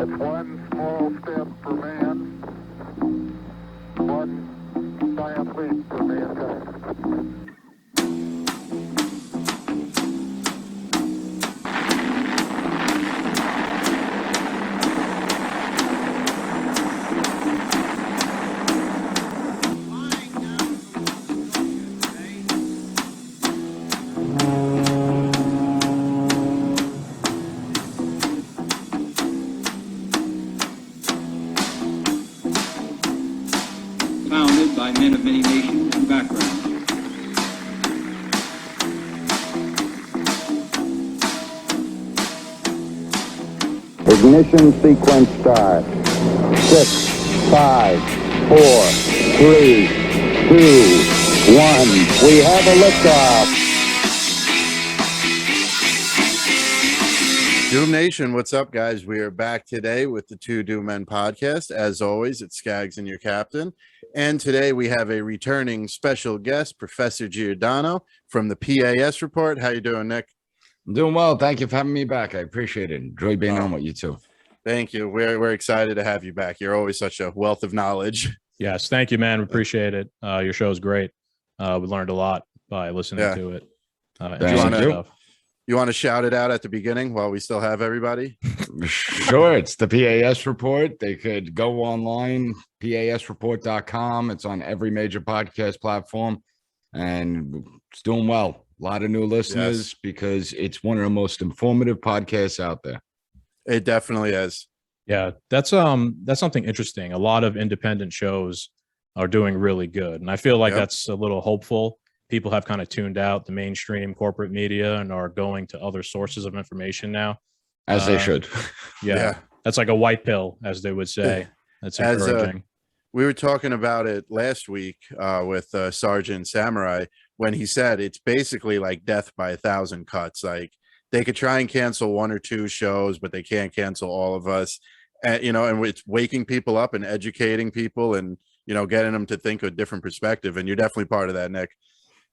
It's one small step for man, one giant leap for mankind. Founded by men of many nations and backgrounds. Ignition sequence start. 6, 5, 4, 3, 2, 1. We have a liftoff. Doom Nation, what's up, guys? We are back today with the Two Doom Men podcast. As always, it's Skaggs and your captain. And today we have a returning special guest, Professor Giordano from the PAS report. How you doing, Nick? I'm doing well. Thank you for having me back. I appreciate it. Enjoy being on with you too. Thank you. We're excited to have you back. You're always such a wealth of knowledge. Yes, thank you, man. We appreciate it. Your show is great. We learned a lot by listening to it. You want to shout it out at the beginning while we still have everybody? Sure. It's the PAS report. They could go online, pasreport.com. It's on every major podcast platform, and it's doing well. A lot of new listeners because it's one of the most informative podcasts out there. It definitely is. Yeah, that's something interesting. A lot of independent shows are doing really good, and I feel like that's a little hopeful. People have kind of tuned out the mainstream corporate media and are going to other sources of information now. As they should. Yeah. That's like a white pill, as they would say. That's encouraging. We were talking about it last week with Sergeant Samurai when he said it's basically like death by 1,000 cuts. Like they could try and cancel one or two shows, but they can't cancel all of us. And, and it's waking people up and educating people and, getting them to think a different perspective. And you're definitely part of that, Nick.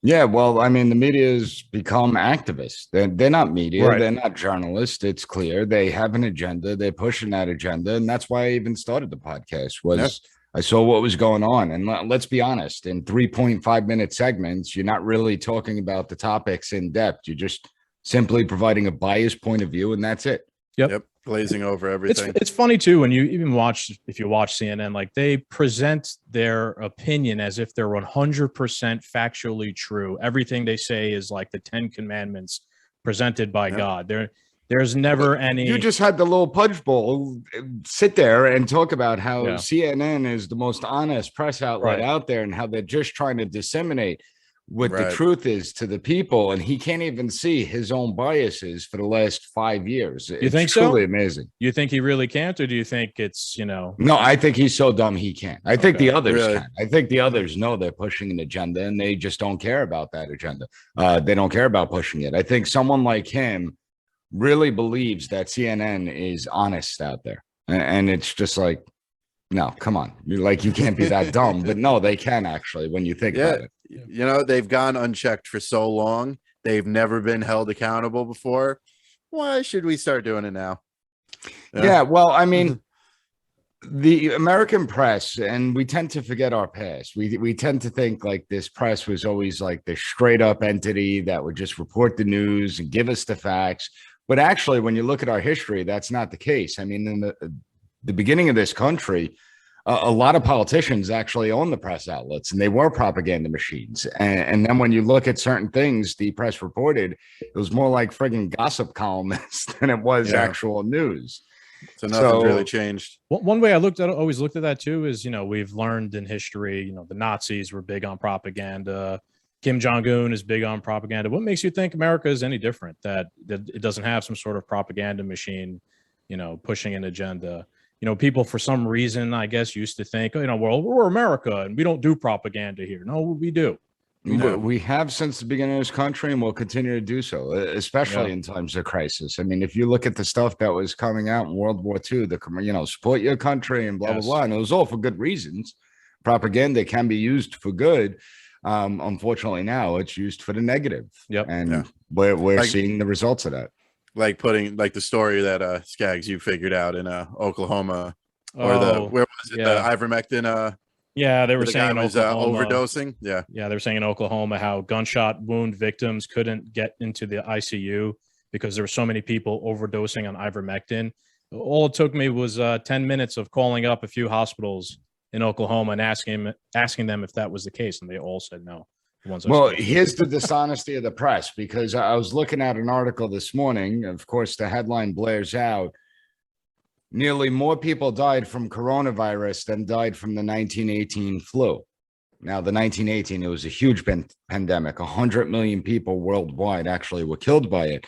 Yeah, well, I mean, the media's become activists. They're not media. Right. They're not journalists. It's clear they have an agenda. They're pushing that agenda. And that's why I even started the podcast was I saw what was going on. And let's be honest, in 3.5-minute segments, you're not really talking about the topics in depth. You're just simply providing a biased point of view, and that's it. Yep. Glazing over everything. It's funny too when you even if you watch CNN, like they present their opinion as if they're 100% factually true. Everything they say is like the 10 commandments presented by God. There's never any. You just had the little pudge bowl sit there and talk about how CNN is the most honest press outlet out there and how they're just trying to disseminate what the truth is to the people, and he can't even see his own biases for the last 5 years. You think so? Truly amazing. You think he really can't, or do you think it's No, I think he's so dumb he can't. I think the others can. I think the others know they're pushing an agenda, and they just don't care about that agenda. They don't care about pushing it. I think someone like him really believes that CNN is honest out there, and it's just like, no, come on. Like, you can't be that dumb, but no, they can actually when you think about it. They've gone unchecked for so long. They've never been held accountable before. Why should we start doing it now? Yeah, well, I mean, the American press, and we tend to forget our past. We tend to think like this press was always like this straight up entity that would just report the news and give us the facts. But actually, when you look at our history, that's not the case. I mean, in the beginning of this country, a lot of politicians actually own the press outlets, and they were propaganda machines. And then when you look at certain things the press reported, it was more like friggin' gossip columnists than it was actual news. So nothing's really changed. One way I always looked at that too is, we've learned in history, the Nazis were big on propaganda. Kim Jong-un is big on propaganda. What makes you think America is any different, that it doesn't have some sort of propaganda machine, pushing an agenda? People for some reason, I guess, used to think, well, we're America and we don't do propaganda here. No, we do. We have since the beginning of this country, and we'll continue to do so, especially in times of crisis. I mean, if you look at the stuff that was coming out in World War II, support your country and blah, blah, blah. And it was all for good reasons. Propaganda can be used for good. Unfortunately, now it's used for the negative. Yep. And we're seeing the results of that. like putting like the story that Skaggs you figured out in Oklahoma, or where was it, the ivermectin yeah, they were the saying guy in was Oklahoma overdosing. Yeah, they were saying in Oklahoma how gunshot wound victims couldn't get into the ICU because there were so many people overdosing on ivermectin. All it took me was 10 minutes of calling up a few hospitals in Oklahoma and asking them if that was the case, and they all said no. The ones I Well, spoke to. here's the dishonesty of the press, because I was looking at an article this morning. Of course, the headline blares out. Nearly more people died from coronavirus than died from the 1918 flu. Now, the 1918, it was a huge pandemic. 100 million people worldwide actually were killed by it.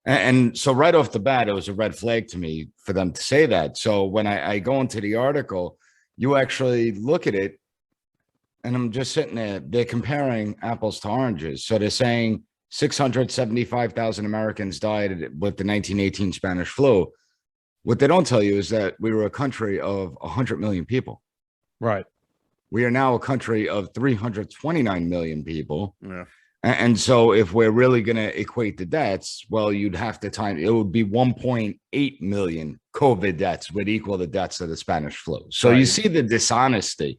And so right off the bat, it was a red flag to me for them to say that. So when I go into the article, you actually look at it, and I'm just sitting there, they're comparing apples to oranges. So they're saying 675,000 Americans died with the 1918 Spanish flu. What they don't tell you is that we were a country of 100 million people. Right. We are now a country of 329 million people. yeah. And so if we're really going to equate the deaths, well, you'd have to time, it would be 1.8 million COVID deaths would equal the deaths of the Spanish flu. So you see the dishonesty.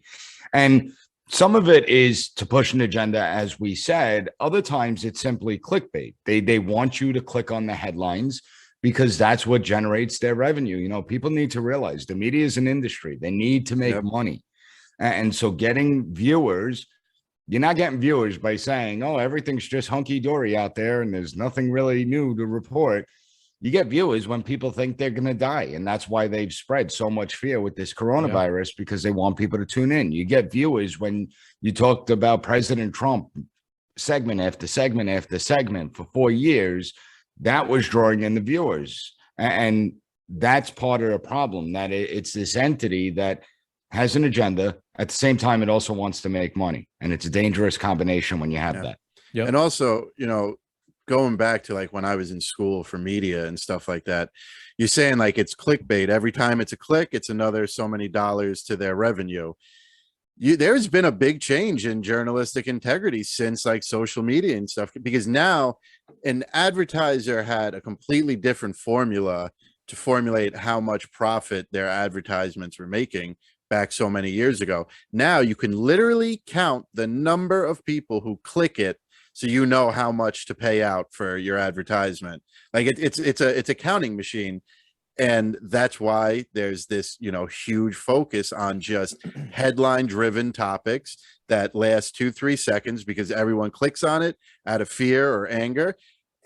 And some of it is to push an agenda, as we said. Other times it's simply clickbait. They want you to click on the headlines because that's what generates their revenue. You know, people need to realize the media is an industry. They need to make money. And so getting viewers, you're not getting viewers by saying, oh, everything's just hunky-dory out there and there's nothing really new to report. You get viewers when people think they're going to die. And that's why they've spread so much fear with this coronavirus, because they want people to tune in. You get viewers when you talked about President Trump segment after segment after segment for 4 years. That was drawing in the viewers. And that's part of the problem, that it's this entity that has an agenda. At the same time, it also wants to make money. And it's a dangerous combination when you have that. Yep. And also, you know, going back to like when I was in school for media and stuff like that, you're saying like it's clickbait. Every time it's a click, it's another so many dollars to their revenue. There's been a big change in journalistic integrity since like social media and stuff, because now an advertiser had a completely different formula to formulate how much profit their advertisements were making back so many years ago. Now you can literally count the number of people who click it, so you know how much to pay out for your advertisement. Like it's a counting machine. And that's why there's this, you know, huge focus on just headline driven topics that last 2-3 seconds because everyone clicks on it out of fear or anger,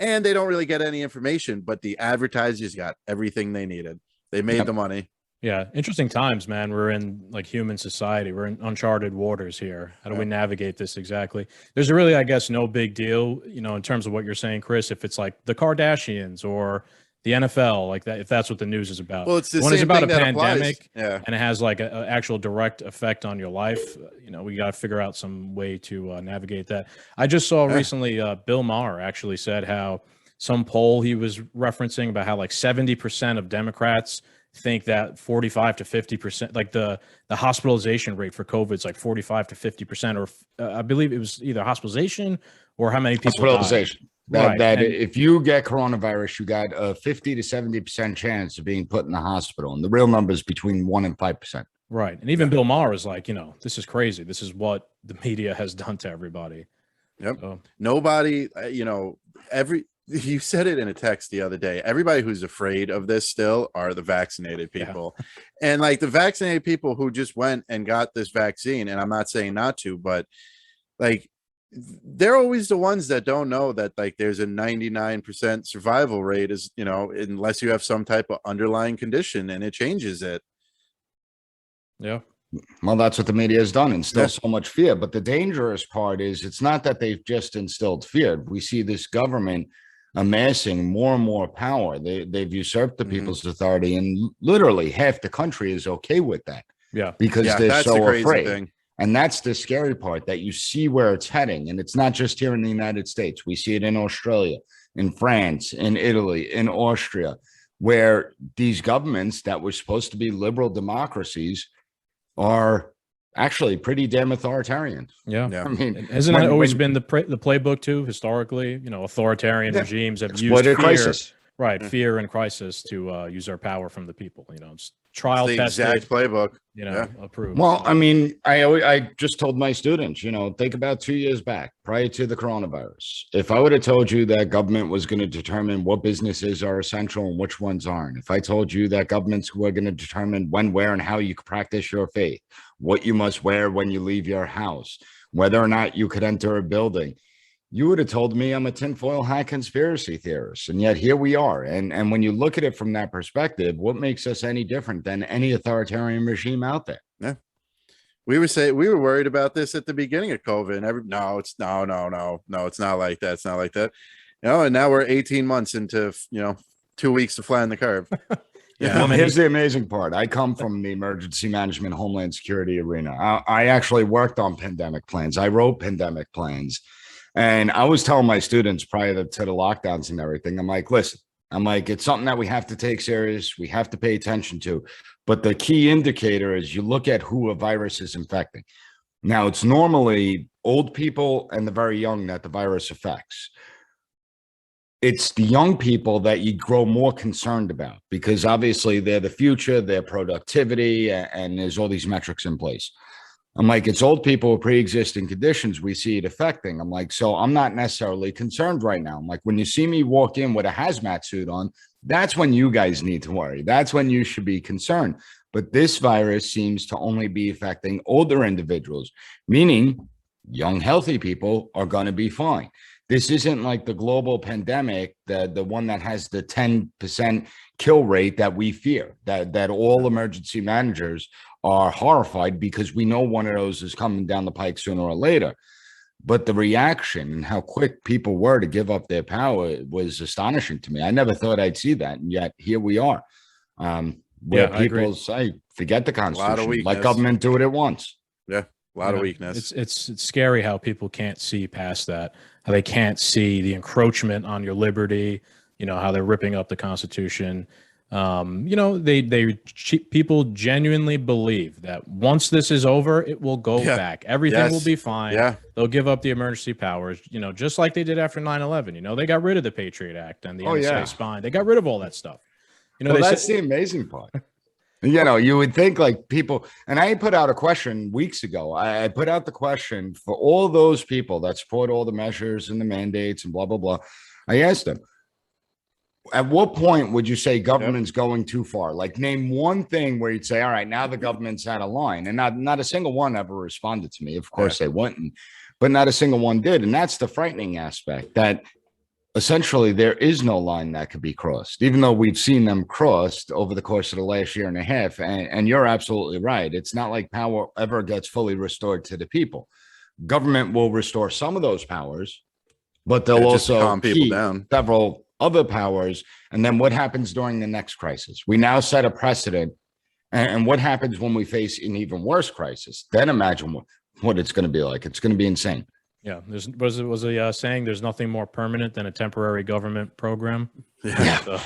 and they don't really get any information, but the advertisers got everything they needed. They made the money. Yeah. Interesting times, man. We're in like human society. We're in uncharted waters here. How do we navigate this exactly? There's a really, I guess, no big deal, you know, in terms of what you're saying, Chris, if it's like the Kardashians or the NFL, like that, if that's what the news is about. Well, it's the when same it's about thing a that pandemic applies. and it has like an actual direct effect on your life, you know, we got to figure out some way to navigate that. I just saw recently Bill Maher actually said how some poll he was referencing about how like 70% of Democrats think that 45 to 50%, like the hospitalization rate for COVID is like 45 to 50%, or I believe it was either hospitalization or how many people hospitalization. Died. That if you get coronavirus, you got a 50 to 70% chance of being put in the hospital, and the real number is between 1% and 5%. Right. And even Bill Maher is like, you know, this is crazy. This is what the media has done to everybody. Yep. So, Nobody, you know, you said it in a text the other day. Everybody who's afraid of this still are the vaccinated people. And like the vaccinated people who just went and got this vaccine, and I'm not saying not to, but like they're always the ones that don't know that like there's a 99% survival rate, is, you know, unless you have some type of underlying condition, and it changes it. Yeah. Well, that's what the media has done, instill so much fear. But the dangerous part is it's not that they've just instilled fear. We see this government amassing more and more power. They've usurped the people's authority, and literally half the country is okay with that. Yeah. Because they're that's so the crazy afraid. thing. And that's the scary part, that you see where it's heading. And it's not just here in the United States. We see it in Australia, in France, in Italy, in Austria, where these governments that were supposed to be liberal democracies are actually pretty damn authoritarian. Yeah. I mean, hasn't that always been the playbook too, historically? You know, authoritarian regimes have used fear Right, Yeah. fear and crisis to usurp power from the people. It's trial It's the tested, exact playbook. approved. Well, I mean, I just told my students, think about 2 years back, prior to the coronavirus. If I would have told you that government was going to determine what businesses are essential and which ones aren't, if I told you that governments were going to determine when, where, and how you could practice your faith, what you must wear when you leave your house, whether or not you could enter a building, you would have told me I'm a tinfoil hat conspiracy theorist. And yet here we are. And when you look at it from that perspective, what makes us any different than any authoritarian regime out there? Yeah. We were worried about this at the beginning of COVID. And no, it's not like that. It's not like that. And now we're 18 months into, 2 weeks to flatten the curve. Yeah. Well, here's the amazing part. I come from the emergency management, homeland security arena. I actually worked on pandemic plans. I wrote pandemic plans. And I was telling my students prior to the lockdowns and everything, I'm like, listen, it's something that we have to take serious. We have to pay attention to. But the key indicator is you look at who a virus is infecting. Now, it's normally old people and the very young that the virus affects. It's the young people that you grow more concerned about because obviously they're the future, their productivity, and there's all these metrics in place. I'm like, it's old people with pre-existing conditions we see it affecting. I'm like, so I'm not necessarily concerned right now. I'm like, when you see me walk in with a hazmat suit on, that's when you guys need to worry. That's when you should be concerned. But this virus seems to only be affecting older individuals, meaning young, healthy people are going to be fine. This isn't like the global pandemic, the one that has the 10% kill rate that we fear, that all emergency managers are horrified because we know one of those is coming down the pike sooner or later. But the reaction and how quick people were to give up their power was astonishing to me. I never thought I'd see that, and yet here we are. Where people say, forget the Constitution, let government do it at once. Yeah, a lot of weakness. It's scary how people can't see past that, how they can't see the encroachment on your liberty, how they're ripping up the Constitution. People genuinely believe that once this is over, it will go back. Everything will be fine. Yeah. They'll give up the emergency powers, just like they did after 9/11. They got rid of the Patriot Act and the NSA spine. They got rid of all that stuff. That's the amazing part. You would think like people, and I put out a question weeks ago. I put out the question for all those people that support all the measures and the mandates and blah, blah, blah. I asked them, at what point would you say government's going too far? Like name one thing where you'd say, all right, now the government's out of line. And not a single one ever responded to me. Of course they wouldn't, but not a single one did. And that's the frightening aspect, that essentially there is no line that could be crossed, even though we've seen them crossed over the course of the last year and a half. And you're absolutely right. It's not like power ever gets fully restored to the people. Government will restore some of those powers, but they'll also calm people down. Several other powers. And then what happens during the next crisis? We now set a precedent. And what happens when we face an even worse crisis? Then imagine what it's going to be like. It's going to be insane. Yeah, was a saying, there's nothing more permanent than a temporary government program. Yeah. So,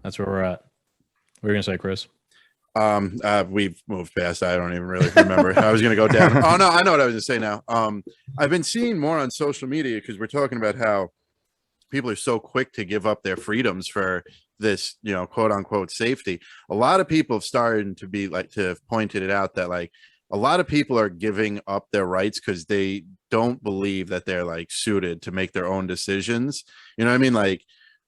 that's where we're at. What are you going to say, Chris? We've moved past. I don't even really remember. I was going to go down. Oh, no, I know what I was going to say now. I've been seeing more on social media because we're talking about how people are so quick to give up their freedoms for this, quote unquote safety. A lot of people have started to be like, to have pointed it out that like a lot of people are giving up their rights because they don't believe that they're like suited to make their own decisions. You know what I mean? Like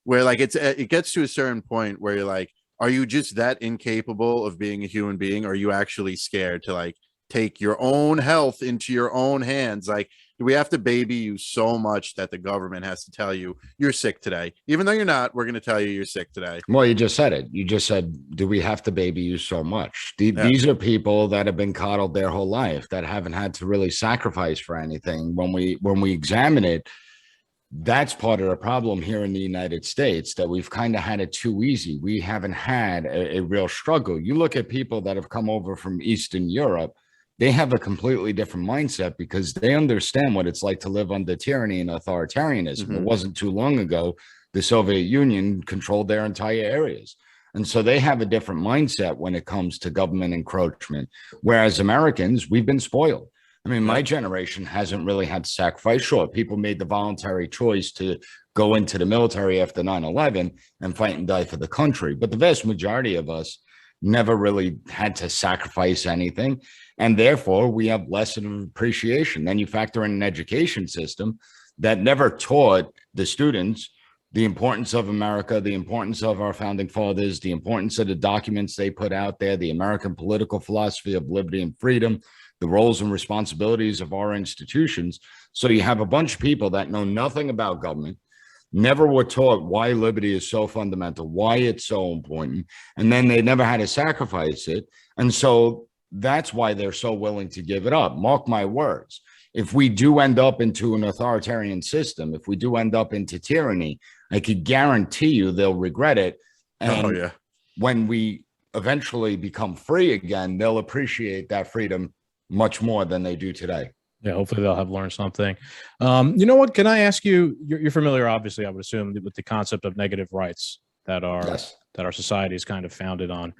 where like it gets to a certain point where you're like, are you just that incapable of being a human being? Or are you actually scared to like take your own health into your own hands? Like, do we have to baby you so much that the government has to tell you you're sick today? Even though you're not, we're going to tell you you're sick today. Well, you just said it. You just said, do we have to baby you so much? These are people that have been coddled their whole life, that haven't had to really sacrifice for anything. When we examine it, that's part of the problem here in the United States, that we've kind of had it too easy. We haven't had a real struggle. You look at people that have come over from Eastern Europe, they have a completely different mindset because they understand what it's like to live under tyranny and authoritarianism. It wasn't too long ago, the Soviet Union controlled their entire areas. And so they have a different mindset when it comes to government encroachment. Whereas Americans, we've been spoiled. I mean, my generation hasn't really had to sacrifice. Sure, people made the voluntary choice to go into the military after 9/11 and fight and die for the country. But the vast majority of us never really had to sacrifice anything. And therefore, we have less of an appreciation. Then you factor in an education system that never taught the students the importance of America, the importance of our founding fathers, the importance of the documents they put out there, the American political philosophy of liberty and freedom, the roles and responsibilities of our institutions. So you have a bunch of people that know nothing about government, never were taught why liberty is so fundamental, why it's so important, and then they never had to sacrifice it. And so that's why they're so willing to give it up. Mark my words. If we do end up into an authoritarian system, if we do end up into tyranny, I could guarantee you they'll regret it. And when we eventually become free again, they'll appreciate that freedom much more than they do today. Yeah, hopefully they'll have learned something. You know what? Can I ask you? You're familiar, obviously, I would assume, with the concept of negative rights that our society is kind of founded on.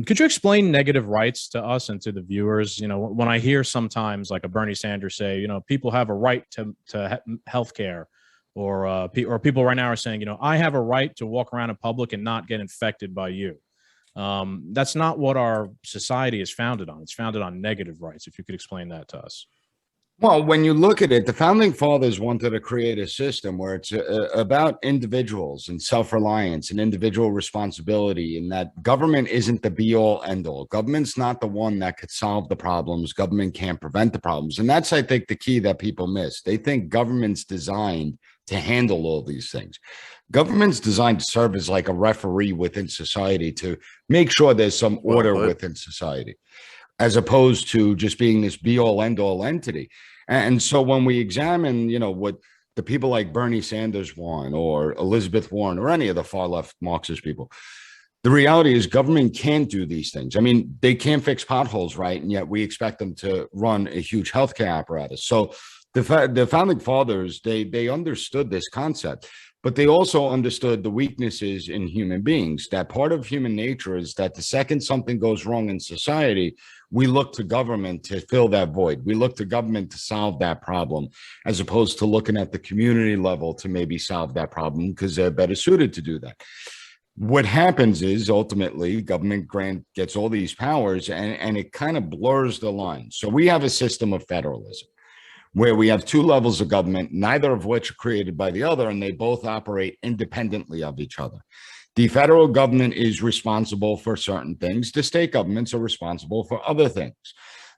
Could you explain negative rights to us and to the viewers? You know, when I hear sometimes like a Bernie Sanders say, you know, people have a right to health care, or people right now are saying, you know, I have a right to walk around in public and not get infected by you. That's not what our society is founded on. It's founded on negative rights. If you could explain that to us. Well, when you look at it, the founding fathers wanted to create a system where it's about individuals and self-reliance and individual responsibility, and that government isn't the be-all, end-all. Government's not the one that could solve the problems. Government can't prevent the problems. And that's, I think, the key that people miss. They think government's designed to handle all these things. Government's designed to serve as like a referee within society to make sure there's some order within society, as opposed to just being this be-all, end-all entity. And so when we examine, you know, what the people like Bernie Sanders want, or Elizabeth Warren, or any of the far left Marxist people, the reality is government can't do these things. I mean, they can't fix potholes, right? And yet we expect them to run a huge healthcare apparatus. So the founding fathers, they understood this concept, but they also understood the weaknesses in human beings. That part of human nature is that the second something goes wrong in society, we look to government to fill that void. We look to government to solve that problem, as opposed to looking at the community level to maybe solve that problem, because they're better suited to do that. What happens is ultimately government gets all these powers, and it kind of blurs the lines. So we have a system of federalism where we have two levels of government, neither of which are created by the other, and they both operate independently of each other. The federal government is responsible for certain things. The state governments are responsible for other things.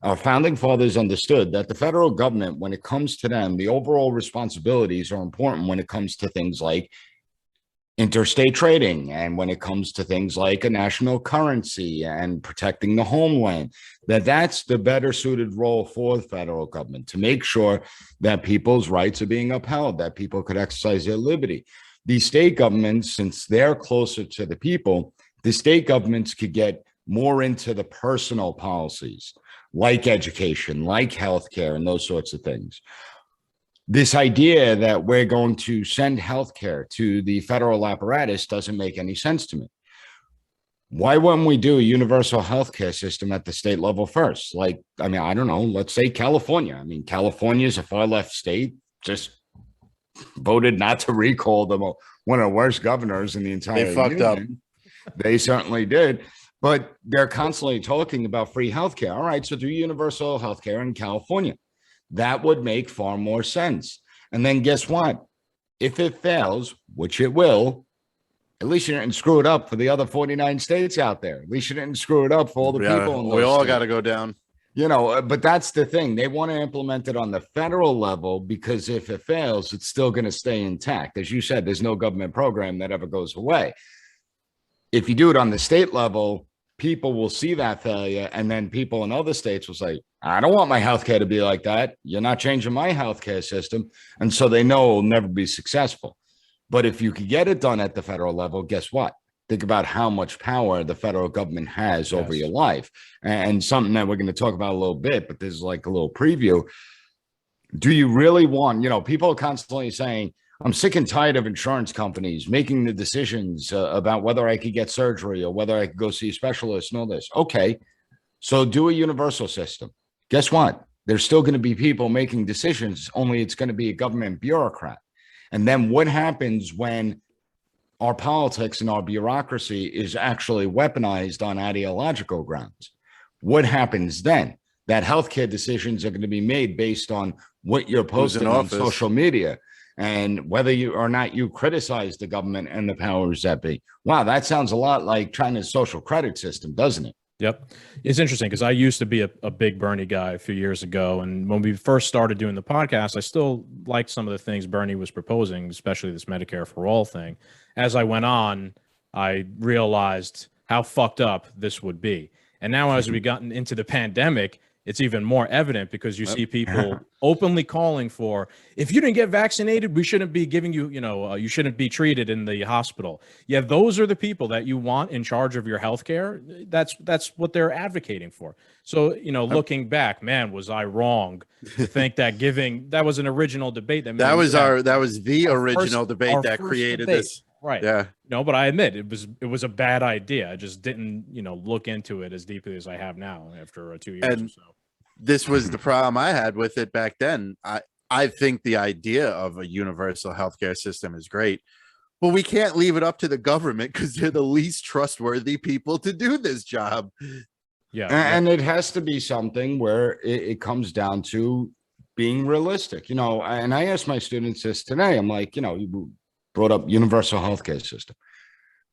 Our founding fathers understood that the federal government, when it comes to them, the overall responsibilities are important when it comes to things like interstate trading, and when it comes to things like a national currency and protecting the homeland, that's the better suited role for the federal government, to make sure that people's rights are being upheld, that people could exercise their liberty. The state governments, since they're closer to the people, the state governments could get more into the personal policies, like education, like healthcare, and those sorts of things. This idea that we're going to send healthcare to the federal apparatus doesn't make any sense to me. Why wouldn't we do a universal healthcare system at the state level first? Like, I mean, I don't know, let's say California. I mean, California is a far left state, just voted not to recall them, one of the worst governors in the entire They fucked union. They certainly did. But they're constantly talking about free healthcare. All right, so do universal healthcare in California. That would make far more sense. And then guess what? If it fails, which it will, at least you didn't screw it up for the other 49 states out there. At least you didn't screw it up for all the people in those we all states. got to go down. You know, but that's the thing. They want to implement it on the federal level, because if it fails, it's still going to stay intact. As you said, there's no government program that ever goes away. If you do it on the state level, people will see that failure, and then people in other states will say, I don't want my healthcare to be like that. You're not changing my healthcare system. And so they know it will never be successful. But if you could get it done at the federal level, guess what? Think about how much power the federal government has over your life. And something that we're going to talk about a little bit, but this is like a little preview. Do you really want, you know, people are constantly saying, I'm sick and tired of insurance companies making the decisions about whether I could get surgery or whether I could go see a specialist and all this. Okay, so do a universal system. Guess what? There's still going to be people making decisions, only it's going to be a government bureaucrat. And then what happens when our politics and our bureaucracy is actually weaponized on ideological grounds? What happens then? That healthcare decisions are going to be made based on what you're posting on social media and whether you or not you criticize the government and the powers that be. Wow, that sounds a lot like China's social credit system, doesn't it? Yep. It's interesting because I used to be a big Bernie guy a few years ago. And when we first started doing the podcast, I still liked some of the things Bernie was proposing, especially this Medicare for all thing. As I went on, I realized how fucked up this would be. And now as we've gotten into the pandemic, it's even more evident because you see people openly calling for, if you didn't get vaccinated, we shouldn't be giving you, you shouldn't be treated in the hospital. Yeah, those are the people that you want in charge of your healthcare. That's what they're advocating for. So, looking back, man, was I wrong to think that that was an original debate that was the original debate that created this. Right. Yeah. No, but I admit it was a bad idea. I just didn't, look into it as deeply as I have now after 2 years or so. This was the problem I had with it back then. I think the idea of a universal healthcare system is great, but we can't leave it up to the government because they're the least trustworthy people to do this job. Yeah. And it has to be something where it comes down to being realistic, and I asked my students this today. I'm like, you brought up universal healthcare system.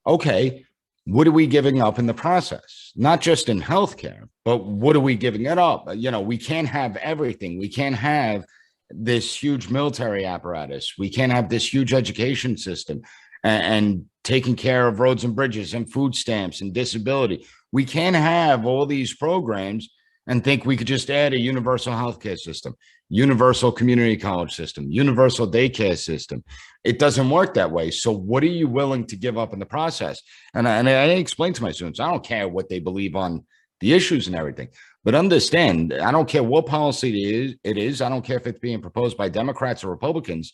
Okay, what are we giving up in the process? Not just in healthcare, but what are we giving it up? We can't have everything. We can't have this huge military apparatus. We can't have this huge education system and taking care of roads and bridges and food stamps and disability. We can't have all these programs and think we could just add a universal healthcare system, universal community college system, universal daycare system. It doesn't work that way. So what are you willing to give up in the process? And I explain to my students, I don't care what they believe on the issues and everything, but understand, I don't care what policy it is. I don't care if it's being proposed by Democrats or Republicans.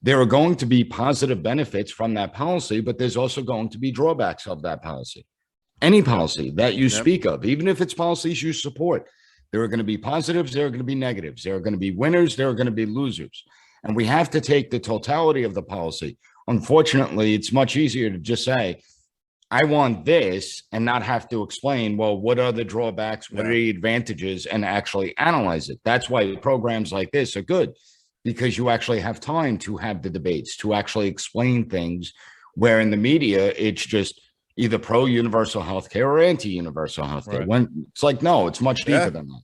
There are going to be positive benefits from that policy, but there's also going to be drawbacks of that policy. Any policy that you speak of, even if it's policies you support, there are going to be positives, there are going to be negatives, there are going to be winners, there are going to be losers. And we have to take the totality of the policy. Unfortunately, it's much easier to just say, I want this and not have to explain, well, what are the drawbacks, what are the advantages, and actually analyze it. That's why programs like this are good, because you actually have time to have the debates, to actually explain things, where in the media, it's just either pro-universal healthcare or anti-universal healthcare. Right. When it's like, no, it's much deeper than that.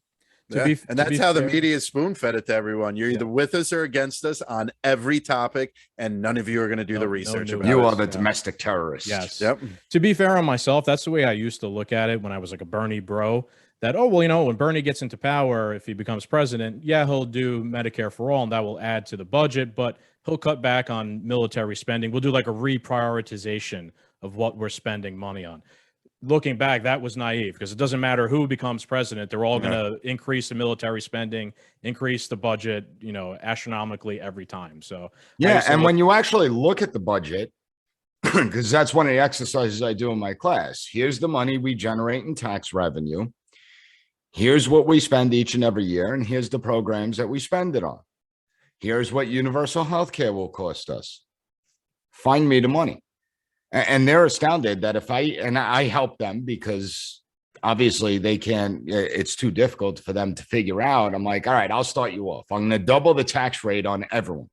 And that's how the media is spoon-fed it to everyone. You're either with us or against us on every topic, and none of you are going to do the research about it. You are the domestic terrorists. Yes. Yep. To be fair on myself, that's the way I used to look at it when I was like a Bernie bro. That, when Bernie gets into power, if he becomes president, he'll do Medicare for all, and that will add to the budget, but he'll cut back on military spending. We'll do like a reprioritization of what we're spending money on. Looking back, that was naive, because it doesn't matter who becomes president. They're all going to increase the military spending, increase the budget, astronomically every time. So and when you actually look at the budget, because that's one of the exercises I do in my class, here's the money we generate in tax revenue. Here's what we spend each and every year, and here's the programs that we spend it on. Here's what universal health care will cost us. Find me the money. And they're astounded that I help them, because obviously it's too difficult for them to figure out. I'm like, all right, I'll start you off. I'm going to double the tax rate on everyone.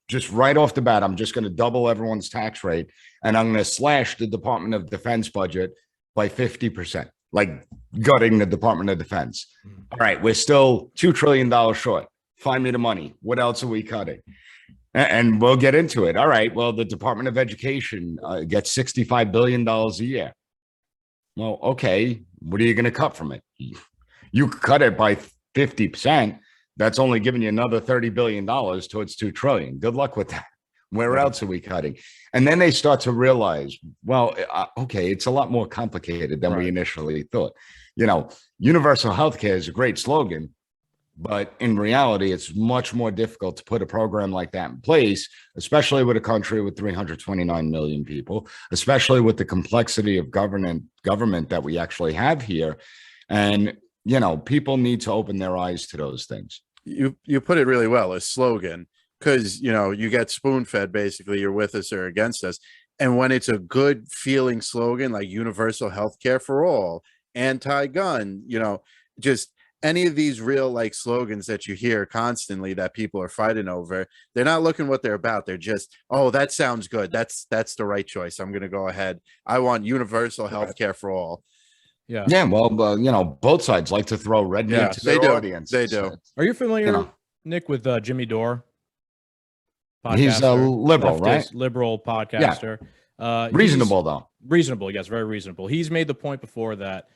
Just right off the bat, I'm just going to double everyone's tax rate, and I'm going to slash the Department of Defense budget by 50%, like gutting the Department of Defense. All right, we're still $2 trillion short. Find me the money. What else are we cutting? And we'll get into it. All right, well, the Department of Education gets $65 billion a year. Well, okay, what are you going to cut from it? You cut it by 50%. That's only giving you another $30 billion towards $2 trillion. Good luck with that. Where else are we cutting? And then they start to realize, well, okay, it's a lot more complicated than we initially thought. Universal healthcare is a great slogan, but in reality, it's much more difficult to put a program like that in place, especially with a country with 329 million people, especially with the complexity of government that we actually have here. And, people need to open their eyes to those things. You put it really well, a slogan. because you get spoon fed. Basically, you're with us or against us. And when it's a good feeling slogan like universal health care for all, anti-gun, just any of these real like slogans that you hear constantly that people are fighting over, they're not looking what they're about. They're just, oh, that sounds good. That's the right choice. I'm going to go ahead. I want universal health care for all. Yeah. Well, both sides like to throw red meat to their audience. They do. Are you familiar, Nick, with Jimmy Dore? Podcaster, he's a liberal, leftist, right? Liberal podcaster. Yeah. Reasonable, though. Reasonable, yes, very reasonable. He's made the point before that,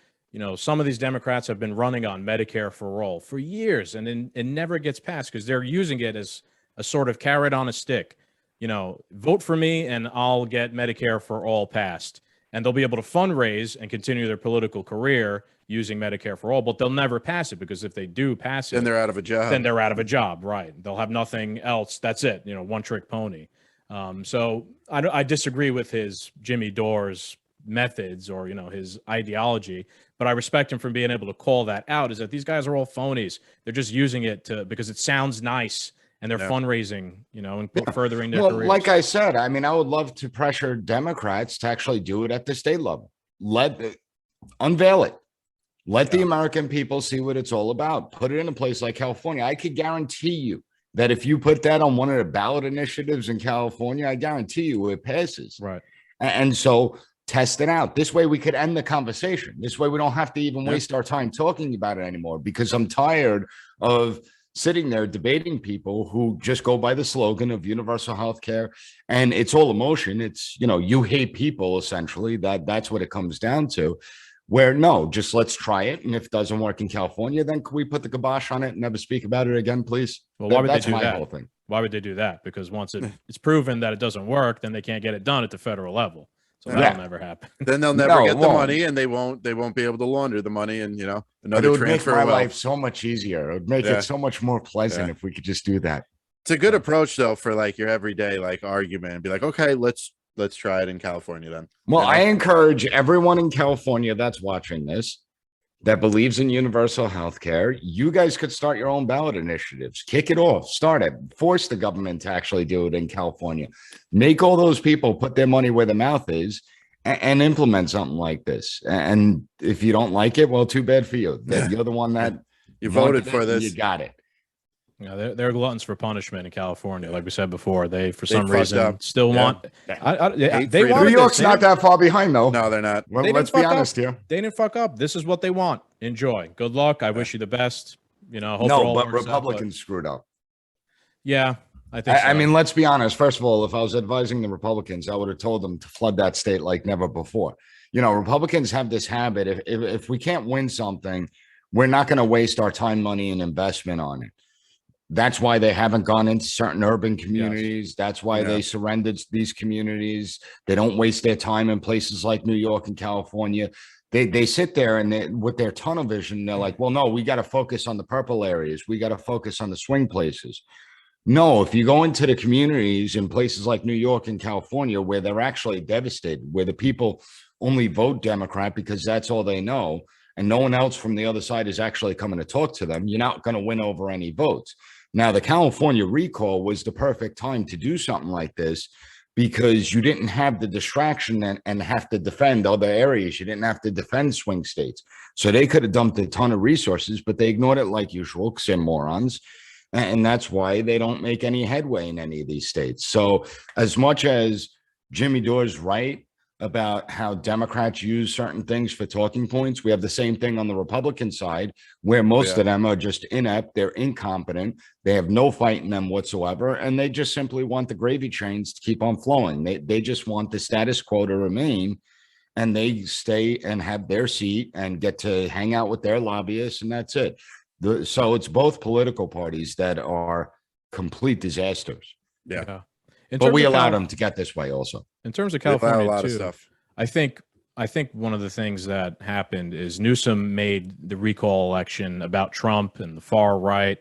some of these Democrats have been running on Medicare for all for years, and it never gets passed because they're using it as a sort of carrot on a stick. Vote for me and I'll get Medicare for all passed. And they'll be able to fundraise and continue their political career using Medicare for all, but they'll never pass it because if they do pass it, then they're out of a job. Then they're out of a job, right? They'll have nothing else. That's it, one trick pony. So I disagree with his Jimmy Dore's methods or his ideology, but I respect him for being able to call that out. Is that these guys are all phonies? They're just using it because it sounds nice. And they're fundraising, and furthering their careers. Like I said, I would love to pressure Democrats to actually do it at the state level. Unveil it. Let the American people see what it's all about. Put it in a place like California. I could guarantee you that if you put that on one of the ballot initiatives in California, I guarantee you it passes. Right. And so test it out. This way we could end the conversation. This way we don't have to even waste our time talking about it anymore, because I'm tired of sitting there debating people who just go by the slogan of universal health care, and it's all emotion. It's, you hate people, essentially. That's what it comes down to, where no, just let's try it. And if it doesn't work in California, then can we put the kibosh on it and never speak about it again, please? Well, why would that's they do my that? Whole thing. Why would they do that? Because once it's proven that it doesn't work, then they can't get it done at the federal level. So that'll never happen. Then they'll never get the money, and they won't be able to launder the money, and another it would transfer. Make my life so much easier. It would make it so much more pleasant if we could just do that. It's a good approach though for like your everyday like argument, and be like, okay, let's try it in California then. Well, I encourage everyone in California that's watching this that believes in universal health care. You guys could start your own ballot initiatives. Kick it off. Start it. Force the government to actually do it in California. Make all those people put their money where the mouth is and implement something like this. And if you don't like it, well, too bad for you. You're the one that you voted for this. You got it. They're gluttons for punishment in California. Like we said before, they for some reason still want. They want. New York's not that far behind, though. No, they're not. Well, let's be honest here. They didn't fuck up. This is what they want. Enjoy. Good luck. I wish you the best. Hope but Republicans screwed up. Yeah, I think. I mean, let's be honest. First of all, if I was advising the Republicans, I would have told them to flood that state like never before. Republicans have this habit. If we can't win something, we're not going to waste our time, money, and investment on it. That's why they haven't gone into certain urban communities. Yes. That's why they surrendered these communities. They don't waste their time in places like New York and California. They sit there and with their tunnel vision, they're like, well, no, we got to focus on the purple areas. We got to focus on the swing places. No, if you go into the communities in places like New York and California, where they're actually devastated, where the people only vote Democrat because that's all they know, and no one else from the other side is actually coming to talk to them, you're not going to win over any votes. Now, the California recall was the perfect time to do something like this, because you didn't have the distraction and have to defend other areas. You didn't have to defend swing states. So they could have dumped a ton of resources, but they ignored it like usual, because they're morons. And that's why they don't make any headway in any of these states. So as much as Jimmy Dore's right about how Democrats use certain things for talking points, we have the same thing on the Republican side, where most of them are just inept, they're incompetent, they have no fight in them whatsoever, and they just simply want the gravy trains to keep on flowing. They just want the status quo to remain, and they stay and have their seat and get to hang out with their lobbyists, and that's it. So it's both political parties that are complete disasters. Yeah. But we allowed them to get this way also. In terms of California, a lot too, of stuff. I think one of the things that happened is Newsom made the recall election about Trump and the far right,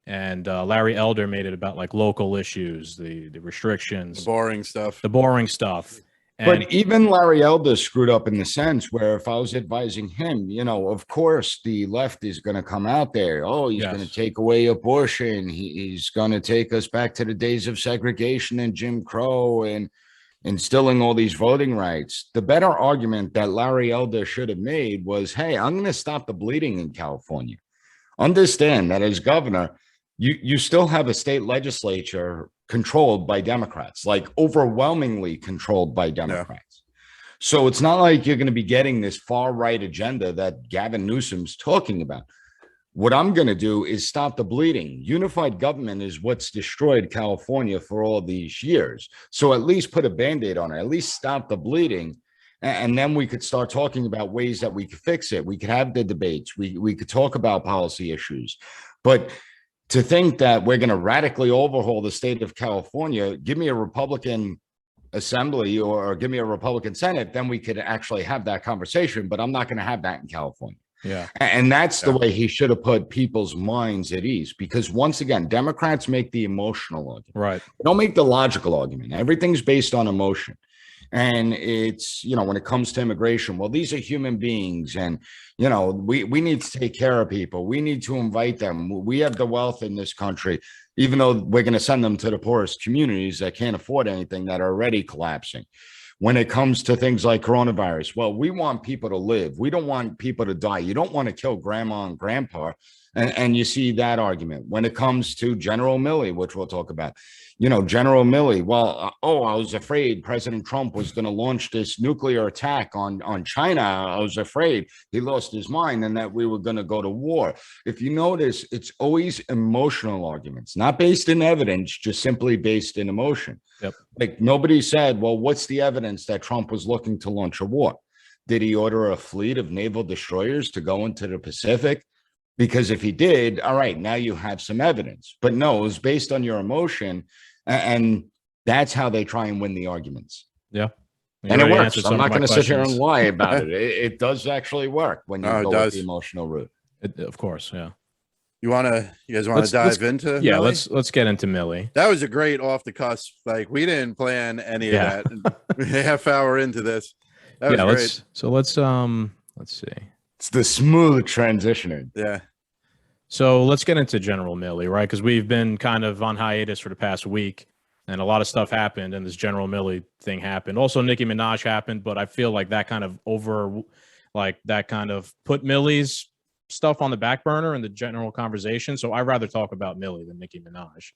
and Larry Elder made it about like local issues, the restrictions, The boring stuff. And But even Larry Elder screwed up in the sense where if I was advising him, of course the left is going to come out there. Oh, he's going to take away abortion. He's going to take us back to the days of segregation and Jim Crow and instilling all these voting rights. The better argument that Larry Elder should have made was, hey, I'm going to stop the bleeding in California. Understand that as governor, you still have a state legislature controlled by Democrats, like overwhelmingly controlled by Democrats. So it's not like you're going to be getting this far right agenda that Gavin Newsom's talking about. What I'm going to do is stop the bleeding. Unified government is what's destroyed California for all these years. So at least put a Band-Aid on it, at least stop the bleeding. And then we could start talking about ways that we could fix it. We could have the debates. We could talk about policy issues. But to think that we're going to radically overhaul the state of California, give me a Republican assembly or give me a Republican Senate, then we could actually have that conversation. But I'm not going to have that in California. Yeah. And that's the way he should have put people's minds at ease, because once again, Democrats make the emotional argument. Right. They don't make the logical argument. Everything's based on emotion. And it's, when it comes to immigration, well, these are human beings and, we need to take care of people. We need to invite them. We have the wealth in this country, even though we're going to send them to the poorest communities that can't afford anything, that are already collapsing. When it comes to things like coronavirus, well, we want people to live. We don't want people to die. You don't want to kill grandma and grandpa. And you see that argument. When it comes to General Milley, which we'll talk about, General Milley, well, I was afraid President Trump was going to launch this nuclear attack on China. I was afraid he lost his mind and that we were going to go to war. If you notice, it's always emotional arguments, not based in evidence, just simply based in emotion. Yep. Like nobody said, well, what's the evidence that Trump was looking to launch a war? Did he order a fleet of naval destroyers to go into the Pacific? Because if he did, all right, now you have some evidence. But no, it was based on your emotion. And that's how they try and win the arguments. Yeah. And it works. I'm not going to sit here and lie about it. It does actually work when you go with the emotional route. Of course. Yeah. You guys want to dive into? Yeah, Milley? let's get into Milley. That was a great off the cusp. Like we didn't plan any of that. Half hour into this. That was great. Let's see. It's the smooth transitioning. Yeah. So let's get into General Milley, right? Because we've been kind of on hiatus for the past week, and a lot of stuff happened, and this General Milley thing happened. Also, Nicki Minaj happened, but I feel like that kind of put Milley's stuff on the back burner in the general conversation. So I'd rather talk about Milley than Nicki Minaj.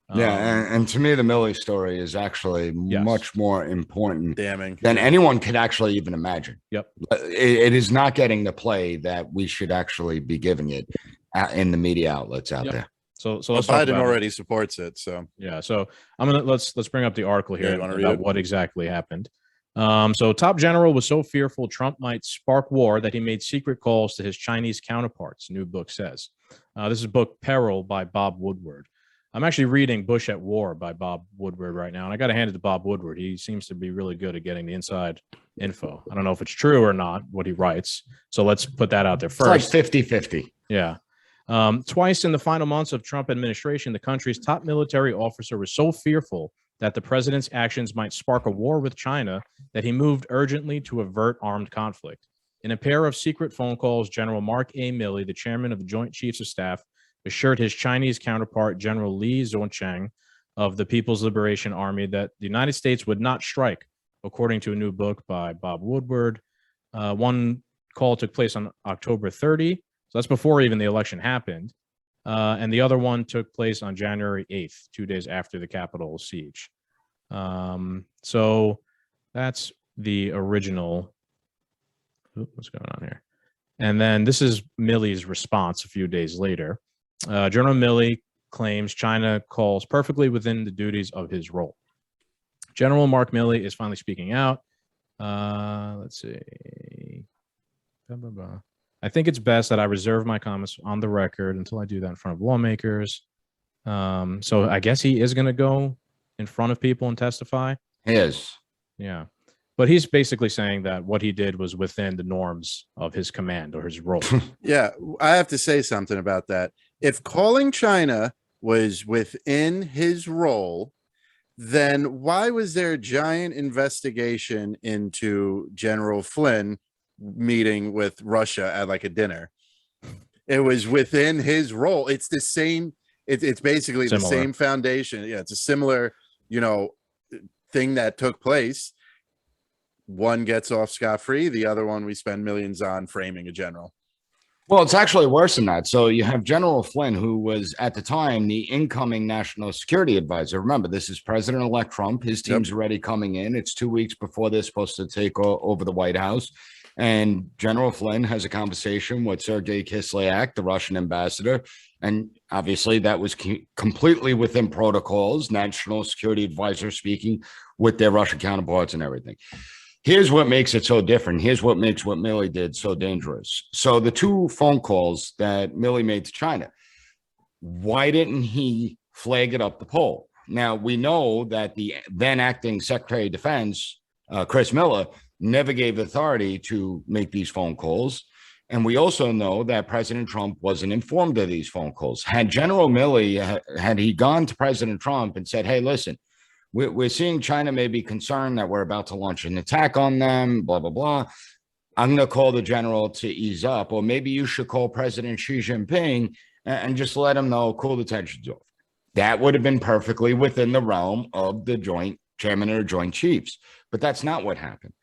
And to me, the Milley story is actually much more important damning than anyone could actually even imagine. Yep. It is not getting the play that we should actually be giving it in the media outlets out there. So let's Biden already supports it. So yeah. So let's bring up the article here about what exactly happened. So top general was so fearful Trump might spark war that he made secret calls to his Chinese counterparts, new book says. This is book Peril by Bob Woodward. I'm actually reading Bush at War by Bob Woodward right now, and I got to hand it to Bob Woodward. He seems to be really good at getting the inside info. I don't know if it's true or not, what he writes. So let's put that out there first. It's like 50-50. Yeah. Twice in the final months of Trump administration, the country's top military officer was so fearful that the president's actions might spark a war with China that he moved urgently to avert armed conflict. In a pair of secret phone calls, General Mark A. Milley, the chairman of the Joint Chiefs of Staff, assured his Chinese counterpart, General Li Zongcheng of the People's Liberation Army, that the United States would not strike, according to a new book by Bob Woodward. One call took place on October 30, so that's before even the election happened. And the other one took place on January 8th, 2 days after the Capitol siege. So that's the original. What's going on here? And then this is Milley's response a few days later. General Milley claims China calls perfectly within the duties of his role. General Mark Milley is finally speaking out. Let's see. I think it's best that I reserve my comments on the record until I do that in front of lawmakers. So I guess he is going to go in front of people and testify. He is. Yeah. But he's basically saying that what he did was within the norms of his command or his role. Yeah, I have to say something about that. If calling China was within his role, then why was there a giant investigation into General Flynn meeting with Russia at like a dinner? It was within his role. It's the same. It's basically the same foundation. Yeah, it's a similar, thing that took place. One gets off scot-free. The other one we spend millions on framing a general. Well, it's actually worse than that. So you have General Flynn, who was at the time the incoming national security advisor. Remember, this is President-elect Trump. His team's already coming in. It's 2 weeks before they're supposed to take over the White House. And General Flynn has a conversation with Sergei Kislyak, the Russian ambassador. And obviously that was completely within protocols, national security advisor speaking with their Russian counterparts and everything. Here's what makes it so different. Here's what makes what Milley did so dangerous. So the 2 phone calls that Milley made to China, why didn't he flag it up the pole? Now, we know that the then acting Secretary of Defense, Chris Miller, never gave authority to make these phone calls. And we also know that President Trump wasn't informed of these phone calls. Had General Milley, had he gone to President Trump and said, hey, listen, we're seeing China may be concerned that we're about to launch an attack on them, blah, blah, blah. I'm going to call the general to ease up. Or maybe you should call President Xi Jinping and just let him know, cool the tensions off. That would have been perfectly within the realm of the joint chairman of the Joint Chiefs. But that's not what happened.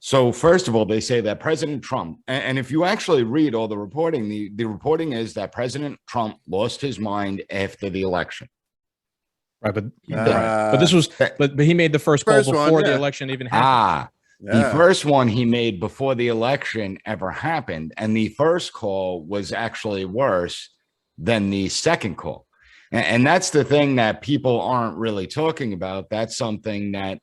So first of all, they say that President Trump, and if you actually read all the reporting, the reporting is that President Trump lost his mind after the election. Right, but this was, but he made the first call before the election even happened. The first one he made before the election ever happened, and the first call was actually worse than the second call, and that's the thing that people aren't really talking about. That's something that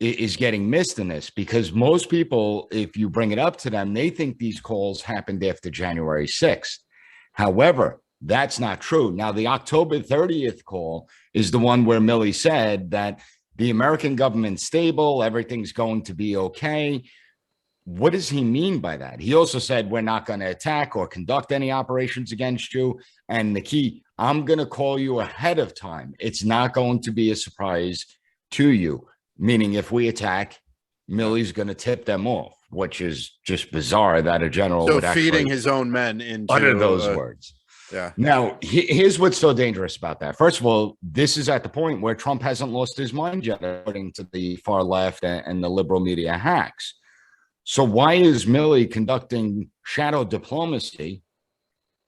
is getting missed in this, because most people, if you bring it up to them, they think these calls happened after January 6th. However, that's not true. Now, the October 30th call is the one where Milley said that the American government's stable, everything's going to be okay. What does he mean by that? He also said, we're not going to attack or conduct any operations against you. And the key, I'm going to call you ahead of time. It's not going to be a surprise to you. Meaning if we attack, Milley's going to tip them off, which is just bizarre that a general would actually feeding his own men into utter those words. Yeah. Now, here's what's so dangerous about that. First of all, this is at the point where Trump hasn't lost his mind yet, according to the far left and the liberal media hacks. So why is Milley conducting shadow diplomacy?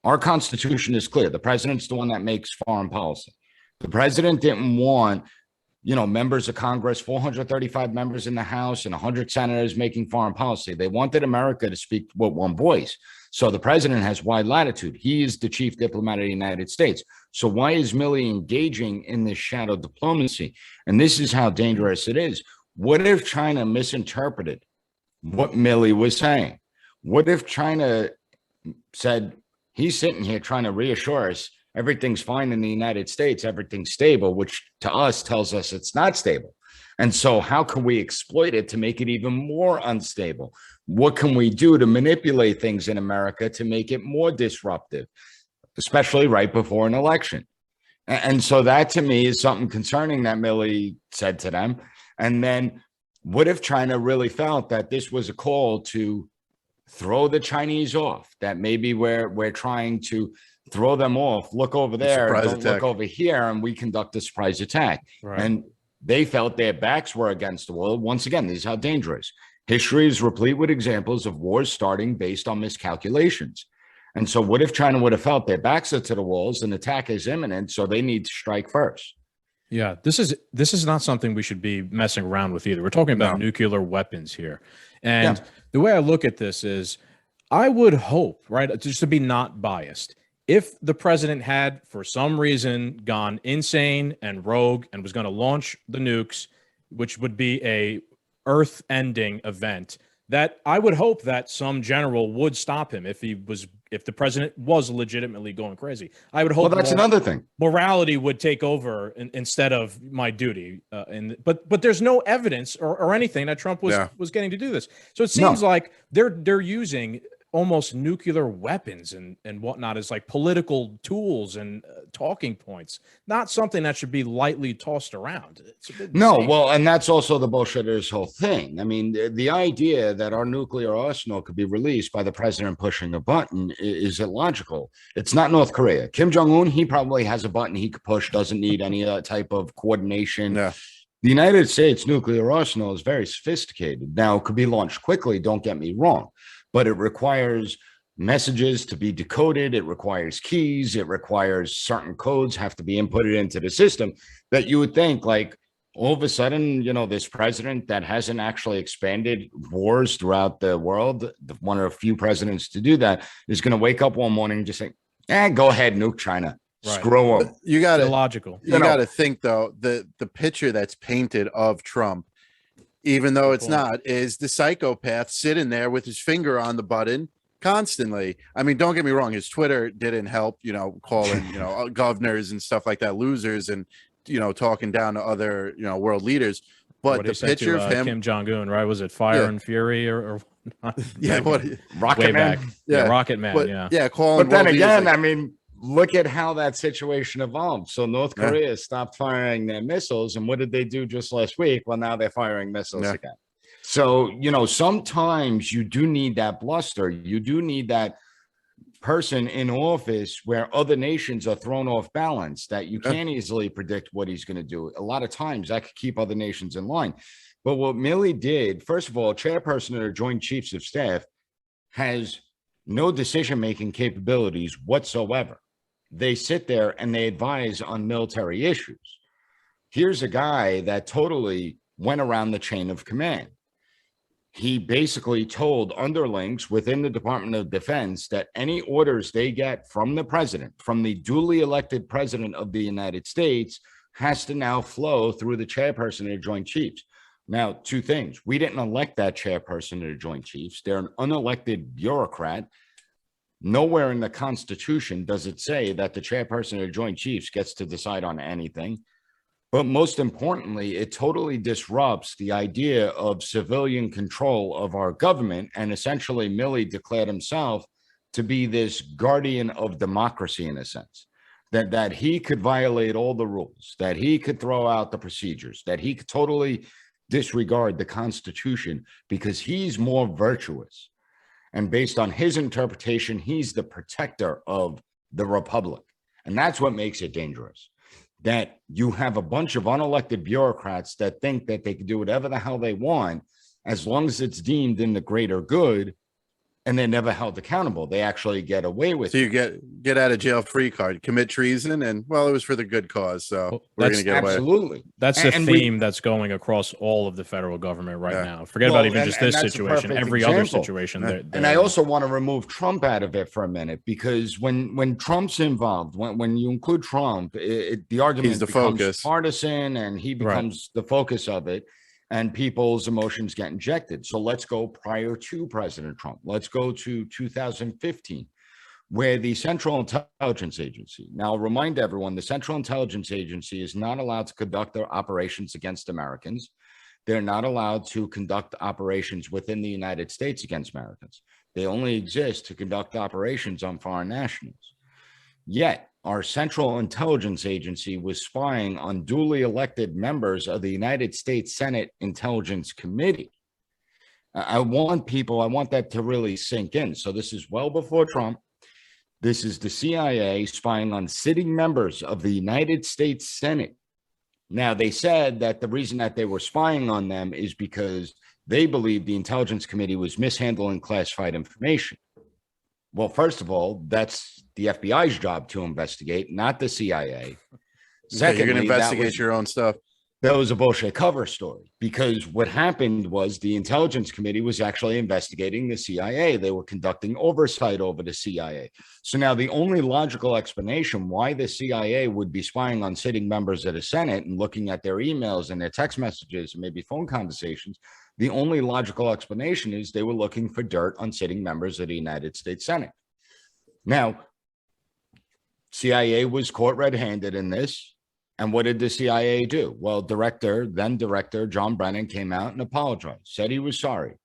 Our Constitution is clear. The president's the one that makes foreign policy. The president didn't want members of Congress, 435 members in the House and 100 senators making foreign policy. They wanted America to speak with one voice. So the president has wide latitude. He is the chief diplomat of the United States. So why is Milley engaging in this shadow diplomacy? And this is how dangerous it is. What if China misinterpreted what Milley was saying? What if China said, he's sitting here trying to reassure us everything's fine in the United States, everything's stable, which to us tells us it's not stable. And so how can we exploit it to make it even more unstable? What can we do to manipulate things in America to make it more disruptive, especially right before an election? And so that to me is something concerning that Milley said to them. And then what if China really felt that this was a call to throw the Chinese off, that maybe we're trying to throw them off, look over there, don't look over here, and we conduct a surprise attack. Right. And they felt their backs were against the wall. Once again, this is how dangerous. History is replete with examples of wars starting based on miscalculations. And so what if China would have felt their backs are to the walls and attack is imminent, so they need to strike first? Yeah, this is not something we should be messing around with either. We're talking about nuclear weapons here. And the way I look at this is, I would hope, right, just to be not biased, if the president had, for some reason, gone insane and rogue and was going to launch the nukes, which would be a earth-ending event, that I would hope that some general would stop him if the president was legitimately going crazy. I would hope. Well, that's another thing. Morality would take over instead of my duty. But there's no evidence or anything that Trump was getting to do this. So it seems like they're using almost nuclear weapons and whatnot as like political tools and talking points, not something that should be lightly tossed around. It's a bit No, insane. well, and that's also the bullshit of this whole thing. I mean, the idea that our nuclear arsenal could be released by the president pushing a button is illogical. It's not North Korea. Kim Jong-un, he probably has a button he could push, doesn't need any type of coordination. Yeah. The United States nuclear arsenal is very sophisticated. Now, it could be launched quickly, don't get me wrong, but it requires messages to be decoded. It requires keys. It requires certain codes have to be inputted into the system that you would think like all of a sudden, you know, this president that hasn't actually expanded wars throughout the world, one of the few presidents to do that, is going to wake up one morning and just say, go ahead, nuke China. Right. Screw them. You got to illogical. You got to think though, the picture that's painted of Trump, even though it's not, is the psychopath sitting there with his finger on the button constantly. I mean, don't get me wrong, his Twitter didn't help, you know, calling, you know, governors and stuff like that losers and, you know, talking down to other, you know, world leaders. But the picture of him, Kim Jong-un, right? Was it Fire and Fury or yeah, what Rocket Man? back? Yeah. Rocket Man. But, yeah. calling. But then world again, leaders, I mean, look at how that situation evolved. So North Korea stopped firing their missiles. And what did they do just last week? Well, now they're firing missiles again. So, you know, sometimes you do need that bluster. You do need that person in office where other nations are thrown off balance, that you can't easily predict what he's going to do. A lot of times that could keep other nations in line. But what Milley did, first of all, chairperson of the Joint Chiefs of Staff has no decision-making capabilities whatsoever. They sit there and they advise on military issues. Here's a guy that totally went around the chain of command. He basically told underlings within the Department of Defense that any orders they get from the president, from the duly elected president of the United States, has to now flow through the chairperson of the Joint Chiefs. Now, two things. We didn't elect that chairperson of the Joint Chiefs. They're an unelected bureaucrat. Nowhere in the Constitution does it say that the chairperson of the Joint Chiefs gets to decide on anything. But most importantly, it totally disrupts the idea of civilian control of our government. And essentially, Milley declared himself to be this guardian of democracy in a sense, that he could violate all the rules, that he could throw out the procedures, that he could totally disregard the Constitution because he's more virtuous. And based on his interpretation, he's the protector of the republic. And that's what makes it dangerous. That you have a bunch of unelected bureaucrats that think that they can do whatever the hell they want, as long as it's deemed in the greater good, and they're never held accountable. They actually get away with it. So you get out of jail free card, commit treason, and well, it was for the good cause. So we're going to get away. Absolutely. That's the theme that's going across all of the federal government right now. Forget about even just this situation, every other situation. And I also want to remove Trump out of it for a minute, because when Trump's involved, when you include Trump, the argument becomes focus. partisan, and he becomes the focus of it, and people's emotions get injected. So let's go prior to President Trump. Let's go to 2015. Where the Central Intelligence Agency, now I'll remind everyone, the Central Intelligence Agency is not allowed to conduct their operations against Americans. They're not allowed to conduct operations within the United States against Americans. They only exist to conduct operations on foreign nationals. Yet, our Central Intelligence Agency was spying on duly elected members of the United States Senate Intelligence Committee. I want that to really sink in. So this is well before Trump. This is the CIA spying on sitting members of the United States Senate. Now, they said that the reason that they were spying on them is because they believed the Intelligence Committee was mishandling classified information. Well, first of all, that's the FBI's job to investigate, not the CIA. Secondly, you're going to investigate your own stuff. That was a bullshit cover story, because what happened was the Intelligence Committee was actually investigating the CIA. They were conducting oversight over the CIA. So now the only logical explanation why the CIA would be spying on sitting members of the Senate and looking at their emails and their text messages and maybe phone conversations, the only logical explanation is they were looking for dirt on sitting members of the United States Senate. Now, CIA was caught red-handed in this. And what did the CIA do? Well, then director John Brennan came out and apologized, said he was sorry.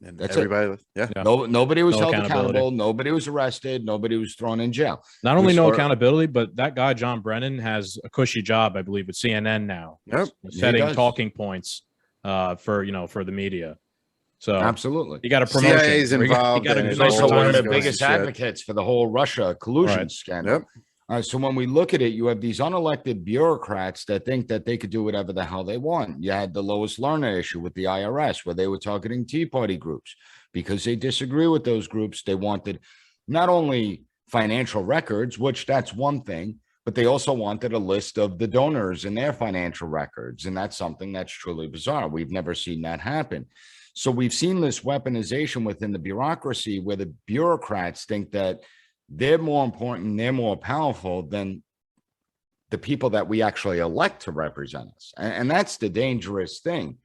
And That's everybody, yeah. Yeah. Nobody was No held accountability. accountable. Nobody was arrested. Nobody was thrown in jail. Not only We no saw- accountability, but that guy John Brennan has a cushy job, I believe, at CNN now, Yep. setting does. talking points for the media. So Absolutely. you got a promotion. CIA's involved, You got and a it He's also one of the always goes biggest to shit. advocates for the whole Russia collusion Right. scandal. Yep. So when we look at it, you have these unelected bureaucrats that think that they could do whatever the hell they want. You had the Lois Lerner issue with the IRS, where they were targeting Tea Party groups because they disagree with those groups. They wanted not only financial records, which that's one thing, but they also wanted a list of the donors and their financial records. And that's something that's truly bizarre. We've never seen that happen. So we've seen this weaponization within the bureaucracy where the bureaucrats think that they're more important, they're more powerful than the people that we actually elect to represent us. And that's the dangerous thing,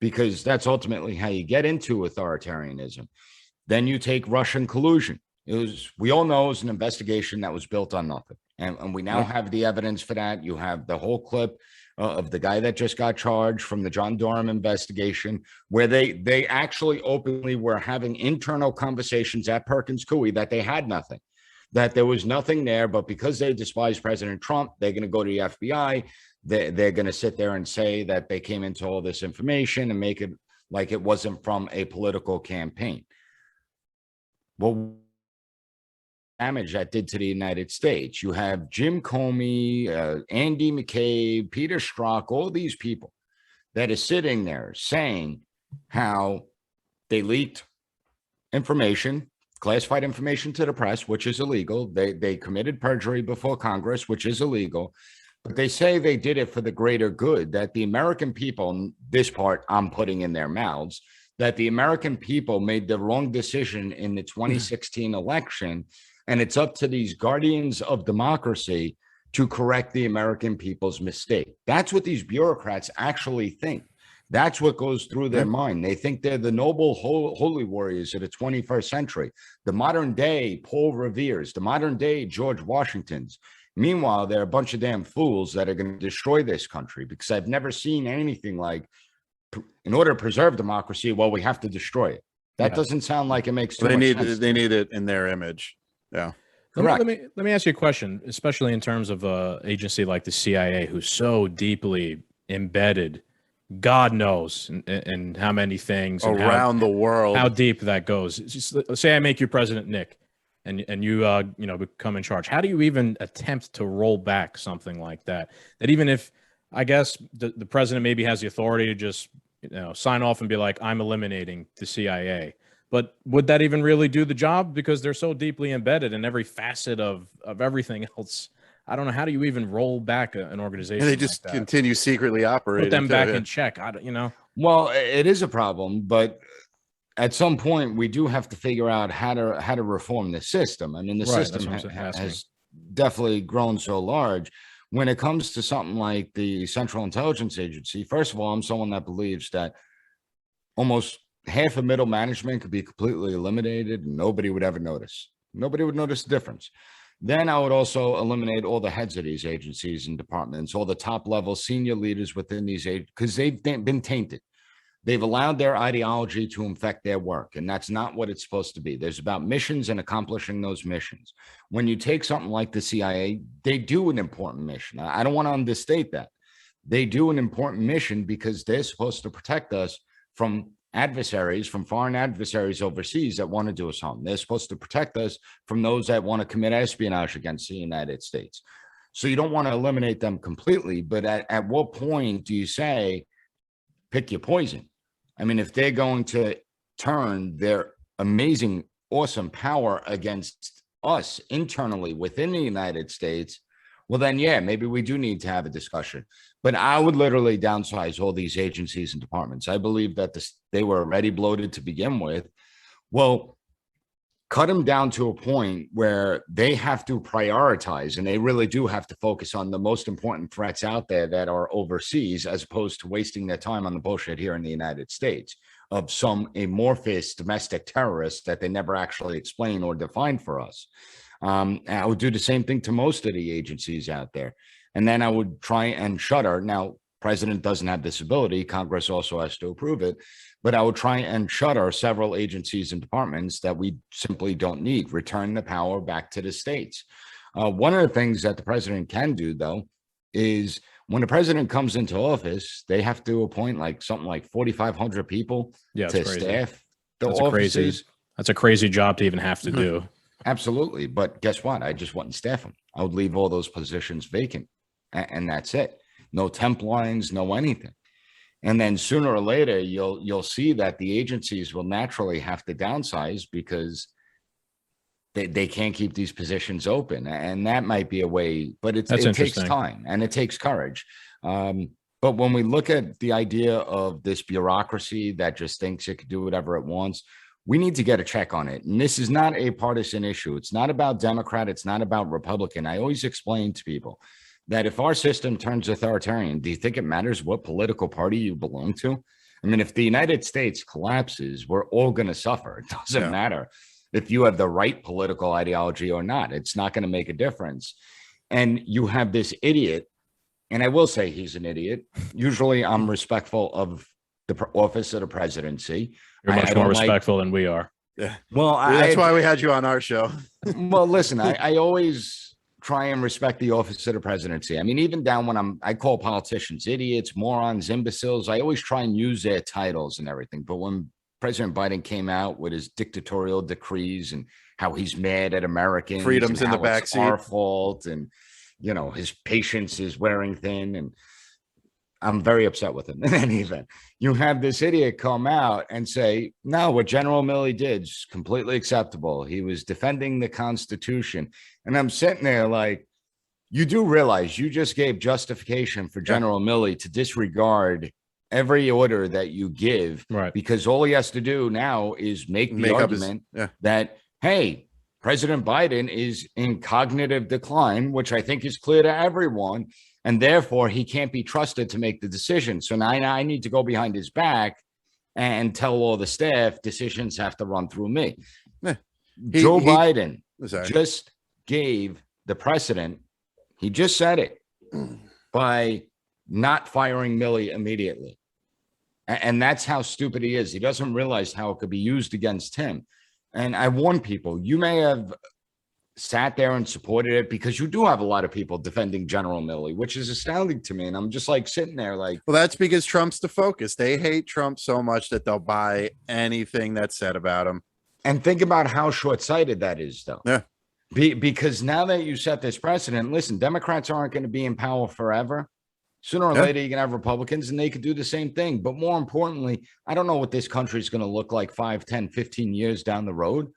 because that's ultimately how you get into authoritarianism. Then you take Russian collusion. We all know it was an investigation that was built on nothing. And we now have the evidence for that. You have the whole clip of the guy that just got charged from the John Durham investigation, where they actually openly were having internal conversations at Perkins Coie that they had nothing, that there was nothing there, but because they despise President Trump, they're going to go to the FBI. They're going to sit there and say that they came into all this information and make it like it wasn't from a political campaign. Well, damage that did to the United States. You have Jim Comey, Andy McCabe, Peter Strzok, all these people that are sitting there saying how they leaked information, classified information to the press, which is illegal. They committed perjury before Congress, which is illegal. But they say they did it for the greater good, that the American people, this part I'm putting in their mouths, that the American people made the wrong decision in the 2016 election. And it's up to these guardians of democracy to correct the American people's mistake. That's what these bureaucrats actually think. That's what goes through their mind. They think they're the noble, holy warriors of the 21st century, the modern day Paul Revere's, the modern day George Washington's. Meanwhile, they're a bunch of damn fools that are going to destroy this country, because I've never seen anything like, in order to preserve democracy, well, we have to destroy it. That doesn't sound like it makes too much sense. They need it in their image. Yeah. Correct. Let me ask you a question, especially in terms of an agency like the CIA, who's so deeply embedded, God knows, and how many things around the world, how deep that goes. Just, say I make you President Nick, and you become in charge. How do you even attempt to roll back something like that? That even if, I guess, the president maybe has the authority to just sign off and be like, I'm eliminating the CIA. But would that even really do the job? Because they're so deeply embedded in every facet of everything else. I don't know. How do you even roll back an organization? And they just like that? continue secretly operating. Put them back in check. Well, it is a problem, but at some point we do have to figure out how to reform the system. I mean, the system has definitely grown so large. When it comes to something like the Central Intelligence Agency, first of all, I'm someone that believes that almost half of middle management could be completely eliminated and nobody would ever notice. Nobody would notice the difference. Then I would also eliminate all the heads of these agencies and departments, all the top level senior leaders within these agencies, because they've been tainted. They've allowed their ideology to infect their work, and that's not what it's supposed to be. There's about missions and accomplishing those missions. When you take something like the CIA, they do an important mission. I don't want to understate that. They do an important mission because they're supposed to protect us from adversaries, from foreign adversaries overseas that want to do us harm. They're supposed to protect us from those that want to commit espionage against the United States. So you don't want to eliminate them completely, but at what point do you say, pick your poison? I mean, if they're going to turn their amazing, awesome power against us internally within the United States, well, then, yeah, maybe we do need to have a discussion. But I would literally downsize all these agencies and departments. I believe that they were already bloated to begin with. Well, cut them down to a point where they have to prioritize, and they really do have to focus on the most important threats out there that are overseas, as opposed to wasting their time on the bullshit here in the United States of some amorphous domestic terrorists that they never actually explain or define for us. I would do the same thing to most of the agencies out there. And then I would try and shutter. Now, President doesn't have this ability. Congress also has to approve it. But I would try and shutter several agencies and departments that we simply don't need. Return the power back to the states. One of the things that the president can do, though, is when the president comes into office, they have to appoint like something like 4,500 people to staff the offices. That's a crazy job to even have to do. Absolutely. But guess what? I just wouldn't staff them. I would leave all those positions vacant. And that's it. No temp lines, no anything. And then sooner or later, you'll see that the agencies will naturally have to downsize because they can't keep these positions open. And that might be a way, but it takes time and it takes courage. But when we look at the idea of this bureaucracy that just thinks it could do whatever it wants, we need to get a check on it. And this is not a partisan issue. It's not about Democrat. It's not about Republican. I always explain to people that if our system turns authoritarian, do you think it matters what political party you belong to? I mean, if the United States collapses, we're all going to suffer. It doesn't matter if you have the right political ideology or not. It's not going to make a difference. And you have this idiot, and I will say he's an idiot. Usually I'm respectful of the office of the presidency. You're much more respectful than we are. Yeah. Well, that's why we had you on our show. Well, listen, I always try and respect the office of the presidency. I mean, even down when I call politicians idiots, morons, imbeciles, I always try and use their titles and everything. But when President Biden came out with his dictatorial decrees and how he's mad at Americans, freedoms in the backseat, our fault, and you know his patience is wearing thin, and I'm very upset with him. In any event, you have this idiot come out and say, no, what General Milley did is completely acceptable. He was defending the Constitution. And I'm sitting there like, you do realize you just gave justification for General Milley to disregard every order that you give, right? Because all he has to do now is make the argument that, hey, President Biden is in cognitive decline, which I think is clear to everyone. And therefore, he can't be trusted to make the decision. So now I need to go behind his back and tell all the staff decisions have to run through me. Joe Biden just gave the precedent. He just said it by not firing Milley immediately. And that's how stupid he is. He doesn't realize how it could be used against him. And I warn people, you may have sat there and supported it because you do have a lot of people defending General Milley, which is astounding to me. And I'm just like sitting there like, well, that's because Trump's the focus. They hate Trump so much that they'll buy anything that's said about him. And think about how short-sighted that is, though. Yeah. Because now that you set this precedent, listen, Democrats aren't going to be in power forever. Sooner or later, you can have Republicans and they could do the same thing. But more importantly, I don't know what this country is going to look like 5, 10, 15 years down the road.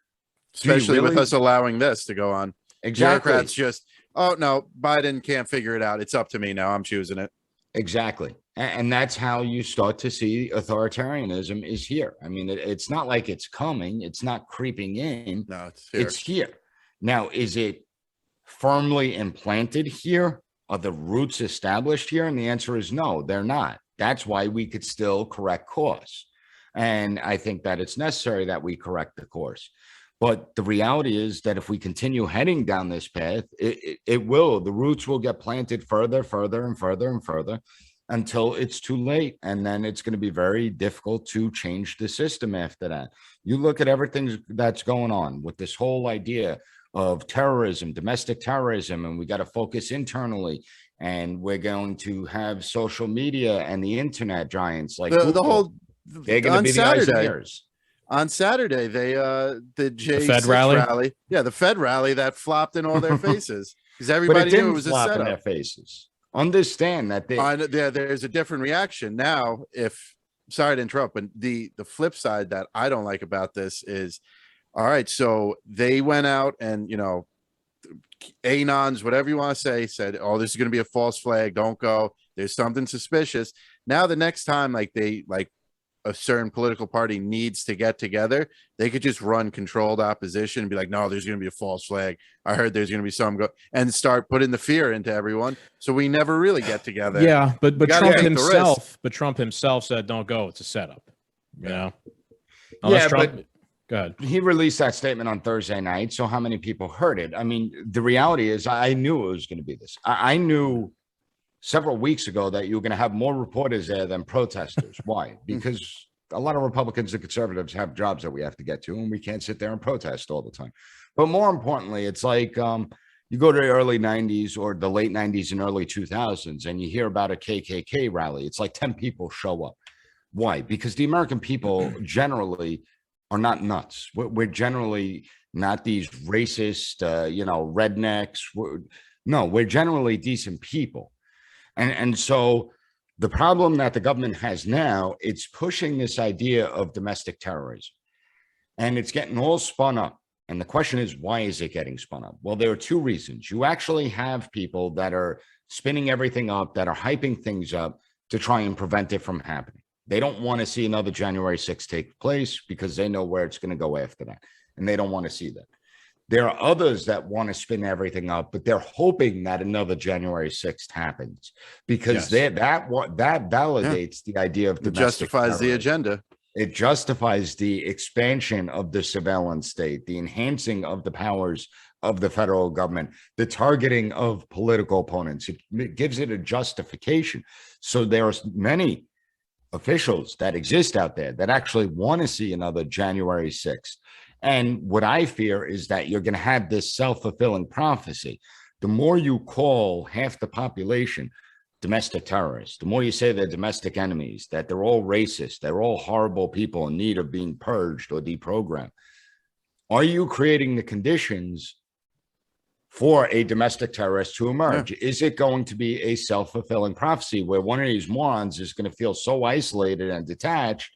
Especially with us allowing this to go on. Exactly. Bureaucrats just, oh, no, Biden can't figure it out. It's up to me now. I'm choosing it. Exactly. And that's how you start to see authoritarianism is here. I mean, it's not like it's coming. It's not creeping in. No, it's here. It's here. Now, is it firmly implanted here? Are the roots established here? And the answer is no, they're not. That's why we could still correct course. And I think that it's necessary that we correct the course. But the reality is that if we continue heading down this path, the roots will get planted further, further, and further, and further until it's too late. And then it's going to be very difficult to change the system after that. You look at everything that's going on with this whole idea of terrorism, domestic terrorism, and we got to focus internally. And we're going to have social media and the internet giants like the whole, they're going to be the eyes and ears. On Saturday, the Fed rally. Yeah, the Fed rally that flopped in all their faces because everybody knew it was a setup. In their faces. Understand that there's a different reaction now. Sorry to interrupt, but the flip side that I don't like about this is, all right, so they went out and anons, whatever you want to say, said, oh, this is going to be a false flag. Don't go. There's something suspicious. Now the next time, a certain political party needs to get together, they could just run controlled opposition and be like, no, there's going to be a false flag. I heard there's going to be some and start putting the fear into everyone. So we never really get together. Yeah. But Trump himself said, don't go. It's a setup. You know? Unless Trump, go ahead. He released that statement on Thursday night. So how many people heard it? I mean, the reality is I knew it was going to be this. I knew several weeks ago that you were going to have more reporters there than protesters. Why? Because a lot of Republicans and conservatives have jobs that we have to get to, and we can't sit there and protest all the time. But more importantly, it's like you go to the early 90s or the late 90s and early 2000s, and you hear about a KKK rally. It's like 10 people show up. Why? Because the American people generally are not nuts. We're generally not these racist, rednecks. We're generally decent people. And so the problem that the government has now, it's pushing this idea of domestic terrorism, and it's getting all spun up. And the question is, why is it getting spun up? Well, there are two reasons. You actually have people that are spinning everything up, that are hyping things up to try and prevent it from happening. They don't want to see another January 6th take place because they know where it's going to go after that, and they don't want to see that. There are others that want to spin everything up, but they're hoping that another January 6th happens because that validates the idea of domestic justifies the agenda. It justifies the expansion of the surveillance state, the enhancing of the powers of the federal government, the targeting of political opponents. It gives it a justification. So there are many officials that exist out there that actually want to see another January 6th. And what I fear is that you're going to have this self-fulfilling prophecy. The more you call half the population domestic terrorists, the more you say they're domestic enemies, that they're all racist, they're all horrible people in need of being purged or deprogrammed, are you creating the conditions for a domestic terrorist to emerge? Yeah. Is it going to be a self-fulfilling prophecy where one of these morons is going to feel so isolated and detached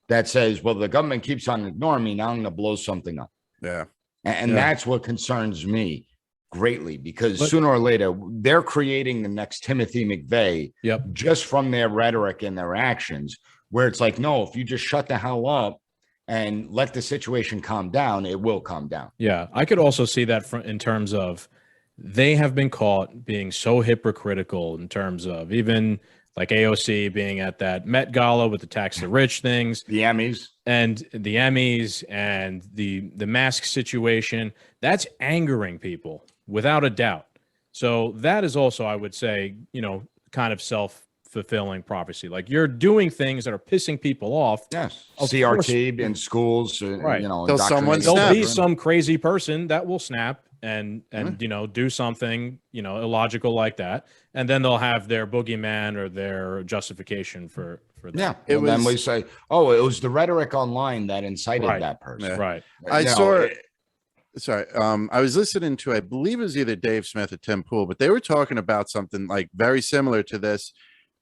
that says, well, the government keeps on ignoring me, now I'm going to blow something up? Yeah. And that's what concerns me greatly, because sooner or later, they're creating the next Timothy McVeigh just from their rhetoric and their actions, where it's like, no, if you just shut the hell up and let the situation calm down, it will calm down. Yeah, I could also see that in terms of they have been caught being so hypocritical in terms of even like AOC being at that Met Gala with the tax the rich things, the Emmys and the mask situation. That's angering people without a doubt. So that is also, I would say, kind of self-fulfilling prophecy. Like you're doing things that are pissing people off. Yes. CRT in schools, right. There'll be some crazy person that will snap and do something, illogical like that. And then they'll have their boogeyman or their justification for that. Yeah. Then we say, oh, it was the rhetoric online that incited that person. Yeah. Right. I was listening to, I believe it was either Dave Smith or Tim Pool, but they were talking about something like very similar to this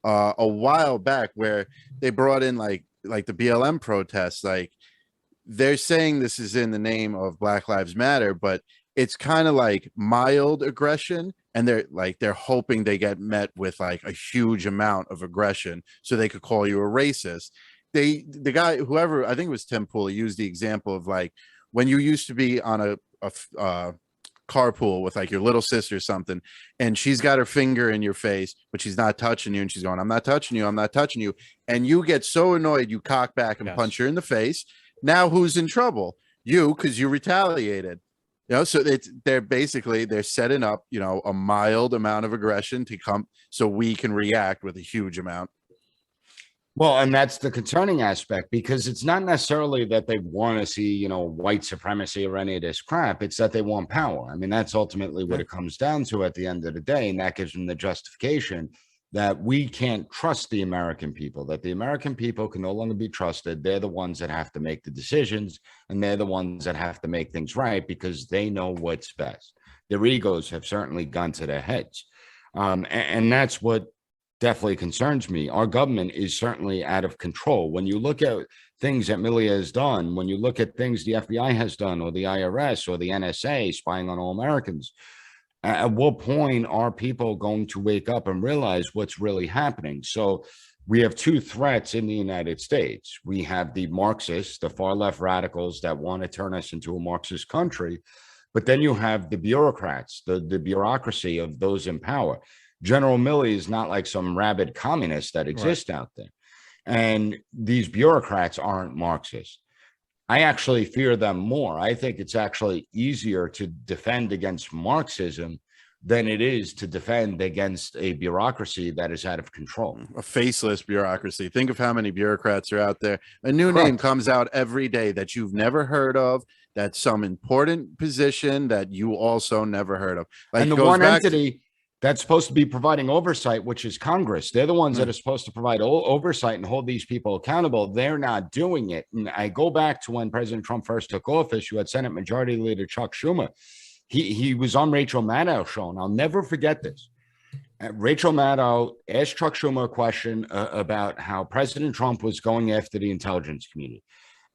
a while back, where they brought in like the BLM protests. Like they're saying this is in the name of Black Lives Matter, but it's kind of like mild aggression, and they're hoping they get met with like a huge amount of aggression so they could call you a racist. The guy, whoever, I think it was Tim Pool, used the example of like when you used to be on a carpool with like your little sister or something, and she's got her finger in your face, but she's not touching you, and she's going, I'm not touching you, I'm not touching you. And you get so annoyed, you cock back and punch her in the face. Now who's in trouble? You, because you retaliated. So they're setting up, a mild amount of aggression to come so we can react with a huge amount. Well, and that's the concerning aspect, because it's not necessarily that they want to see, white supremacy or any of this crap. It's that they want power. I mean, that's ultimately what it comes down to at the end of the day. And that gives them the justification that we can't trust the American people, that the American people can no longer be trusted. They're the ones that have to make the decisions, and they're the ones that have to make things right because they know what's best. Their egos have certainly gone to their heads. And that's what definitely concerns me. Our government is certainly out of control. When you look at things that Milley has done, when you look at things the FBI has done, or the IRS or the NSA spying on all Americans, at what point are people going to wake up and realize what's really happening? So we have two threats in the United States. We have the Marxists, the far left radicals that want to turn us into a Marxist country. But then you have the bureaucrats, the bureaucracy of those in power. General Milley is not like some rabid communist that exists out there. And these bureaucrats aren't Marxists. I actually fear them more. I think it's actually easier to defend against Marxism than it is to defend against a bureaucracy that is out of control. A faceless bureaucracy. Think of how many bureaucrats are out there. A new name comes out every day that you've never heard of. That's some important position that you also never heard of. Like, and the one entity that's supposed to be providing oversight, which is Congress, they're the ones that are supposed to provide oversight and hold these people accountable. They're not doing it. And I go back to when President Trump first took office. You had Senate Majority Leader Chuck Schumer. He was on Rachel Maddow's show, and I'll never forget this. Rachel Maddow asked Chuck Schumer a question about how President Trump was going after the intelligence community.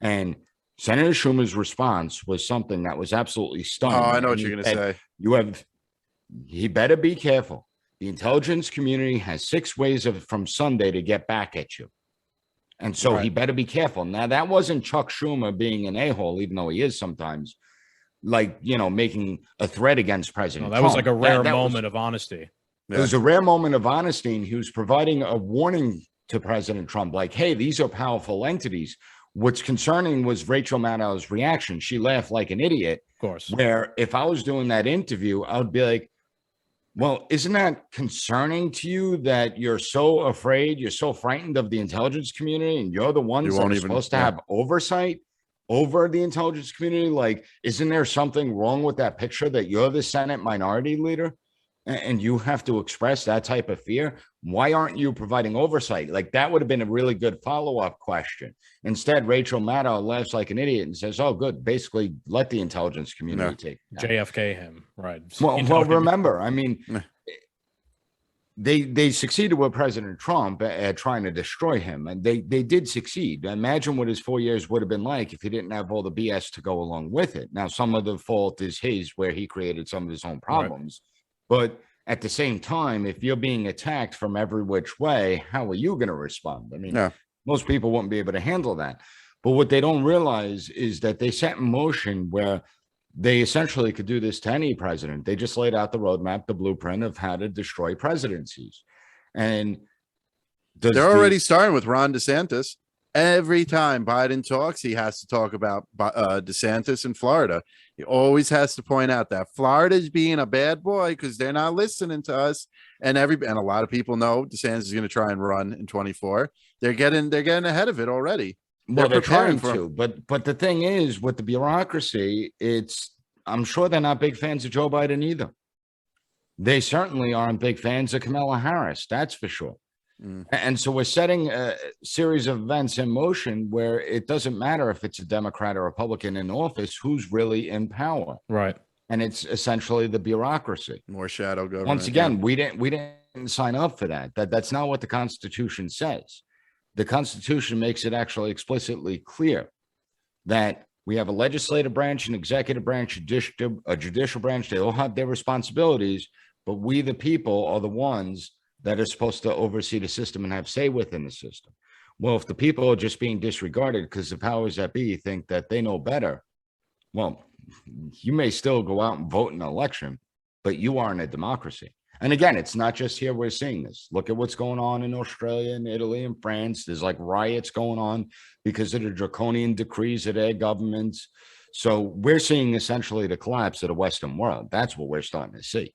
And Senator Schumer's response was something that was absolutely stunning. Oh, I know what you're going to say. He better be careful. The intelligence community has 6 ways from Sunday to get back at you. And so he better be careful. Now, that wasn't Chuck Schumer being an a-hole, even though he is sometimes, like, making a threat against President Trump. Was like a rare moment of honesty. It was a rare moment of honesty, and he was providing a warning to President Trump, like, hey, these are powerful entities. What's concerning was Rachel Maddow's reaction. She laughed like an idiot. Of course. Where if I was doing that interview, I would be like, well, isn't that concerning to you that you're so afraid, you're so frightened of the intelligence community, and you're the ones that are supposed to have oversight over the intelligence community? Like, isn't there something wrong with that picture that you're the Senate minority leader and you have to express that type of fear? Why aren't you providing oversight? Like, that would have been a really good follow-up question. Instead, Rachel Maddow laughs like an idiot and says, oh, good. Basically, let the intelligence community take JFK him. Right. Well, remember, I mean, they succeeded with President Trump at trying to destroy him, and they did succeed. Imagine what his 4 years would have been like if he didn't have all the BS to go along with it. Now, some of the fault is his, where he created some of his own problems. But at the same time, if you're being attacked from every which way, how are you going to respond? I mean, most people wouldn't be able to handle that. But what they don't realize is that they set in motion where they essentially could do this to any president. They just laid out the roadmap, the blueprint of how to destroy presidencies. And they're already starting with Ron DeSantis. Every time Biden talks, he has to talk about DeSantis in Florida. He always has to point out that Florida's being a bad boy because they're not listening to us. And a lot of people know DeSantis is going to try and run in 24. They're getting ahead of it already. Well, they're trying to, but the thing is, with the bureaucracy, I'm sure they're not big fans of Joe Biden either. They certainly aren't big fans of Kamala Harris. That's for sure. And so we're setting a series of events in motion where it doesn't matter if it's a Democrat or Republican in office, who's really in power. Right. And it's essentially the bureaucracy. More shadow government. Once again, we didn't sign up for that. That's not what the Constitution says. The Constitution makes it actually explicitly clear that we have a legislative branch, an executive branch, a judicial branch. They all have their responsibilities, but we, the people, are the ones that are supposed to oversee the system and have say within the system. Well, if the people are just being disregarded because the powers that be think that they know better, well, you may still go out and vote in an election, but you aren't a democracy. And again, it's not just here we're seeing this. Look at what's going on in Australia and Italy and France. There's like riots going on because of the draconian decrees of their governments. So we're seeing essentially the collapse of the Western world. That's what we're starting to see.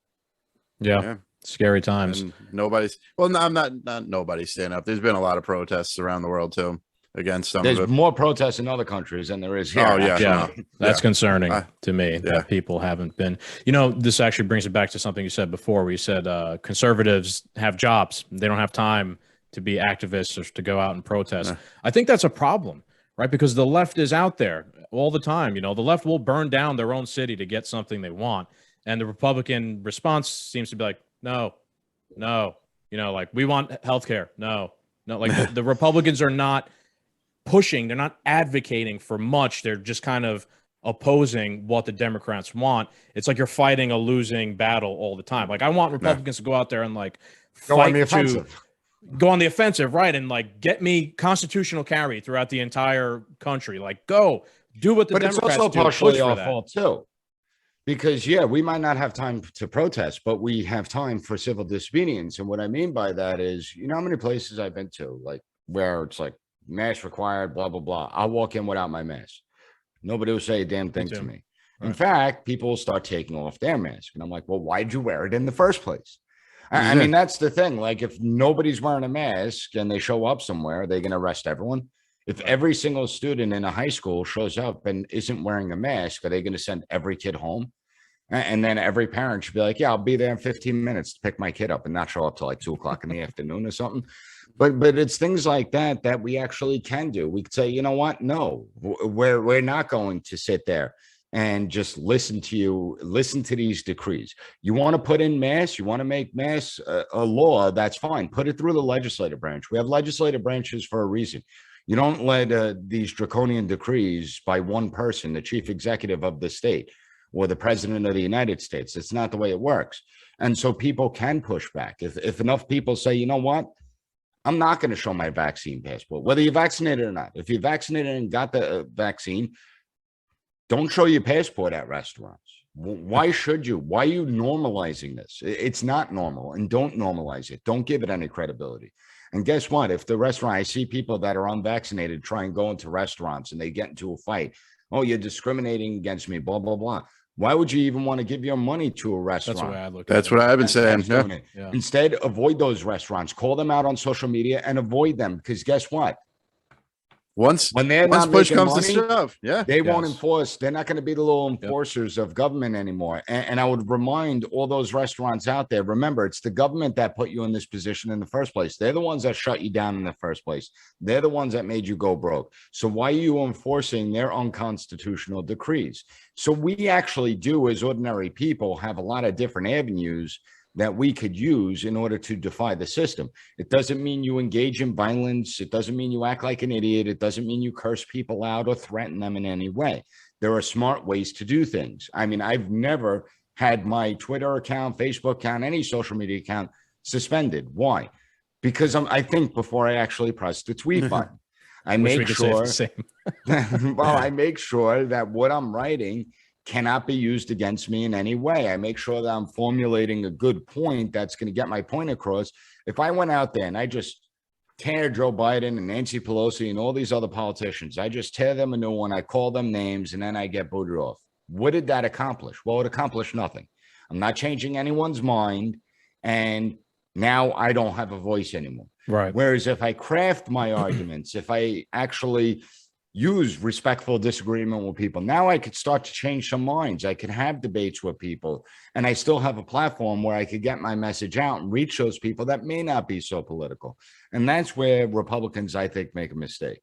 Yeah. Scary times. And nobody's standing up. There's been a lot of protests around the world too against some of it. There's more protests in other countries than there is here. Oh yeah. That's concerning to me that people haven't been, this actually brings it back to something you said before, where you said conservatives have jobs. They don't have time to be activists or to go out and protest. I think that's a problem, right? Because the left is out there all the time. The left will burn down their own city to get something they want. And the Republican response seems to be like, no, like, we want healthcare. No, like the Republicans are not pushing. They're not advocating for much. They're just kind of opposing what the Democrats want. It's like you're fighting a losing battle all the time. Like, I want Republicans to go out there and like go on the offensive, right? And like get me constitutional carry throughout the entire country. Like, go do what the Democrats do. But it's also partially our fault too. Because, we might not have time to protest, but we have time for civil disobedience. And what I mean by that is, how many places I've been to, like, where it's like mask required, blah, blah, blah. I'll walk in without my mask. Nobody will say a damn thing to me. In fact, people will start taking off their mask. And I'm like, well, why'd you wear it in the first place? I mean, that's the thing. Like, if nobody's wearing a mask and they show up somewhere, are they going to arrest everyone? If every single student in a high school shows up and isn't wearing a mask, are they going to send every kid home? And then every parent should be like, yeah, I'll be there in 15 minutes to pick my kid up and not show up till like 2 o'clock in the afternoon or something. But it's things like that we actually can do. We could say, you know what? No, we're not going to sit there and just listen to these decrees. You want to put in mass, you want to make mass a law, that's fine. Put it through the legislative branch. We have legislative branches for a reason. You don't let these draconian decrees by one person, the chief executive of the state or the president of the United States. It's not the way it works. And so people can push back. If enough people say, you know what? I'm not going to show my vaccine passport, whether you're vaccinated or not. If you're vaccinated and got the vaccine, don't show your passport at restaurants. Why should you? Why are you normalizing this? It's not normal, and don't normalize it. Don't give it any credibility. And guess what? If the restaurant, I see people that are unvaccinated try and go into restaurants and they get into a fight. Oh, you're discriminating against me, blah, blah, blah. Why would you even want to give your money to a restaurant? That's the way I look. That's what I've been saying. Yeah. Instead, avoid those restaurants. Call them out on social media and avoid them. Because guess what? When they're not push making comes money, to shove, they won't enforce. They're not going to be the little enforcers of government anymore. And I would remind all those restaurants out there, remember, it's the government that put you in this position in the first place. They're the ones that shut you down in the first place. They're the ones that made you go broke. So why are you enforcing their unconstitutional decrees? So we actually do, as ordinary people, have a lot of different avenues that we could use in order to defy the system. It doesn't mean you engage in violence. It doesn't mean you act like an idiot. It doesn't mean you curse people out or threaten them in any way. There are smart ways to do things. I mean, I've never had my Twitter account, Facebook account, any social media account suspended. Why? Because I think before I actually press the tweet button. I make sure I make sure that what I'm writing cannot be used against me in any way. I make sure that I'm formulating a good point that's going to get my point across. If I went out there and I just tear Joe Biden and Nancy Pelosi and all these other politicians, I just tear them a new one, I call them names, and then I get booted off. What did that accomplish? Well, it accomplished nothing. I'm not changing anyone's mind, and now I don't have a voice anymore. Right. Whereas if I craft my arguments, if I actually use respectful disagreement with people, now I could start to change some minds. I could have debates with people, and I still have a platform where I could get my message out and reach those people that may not be so political. And that's where Republicans, I think, make a mistake.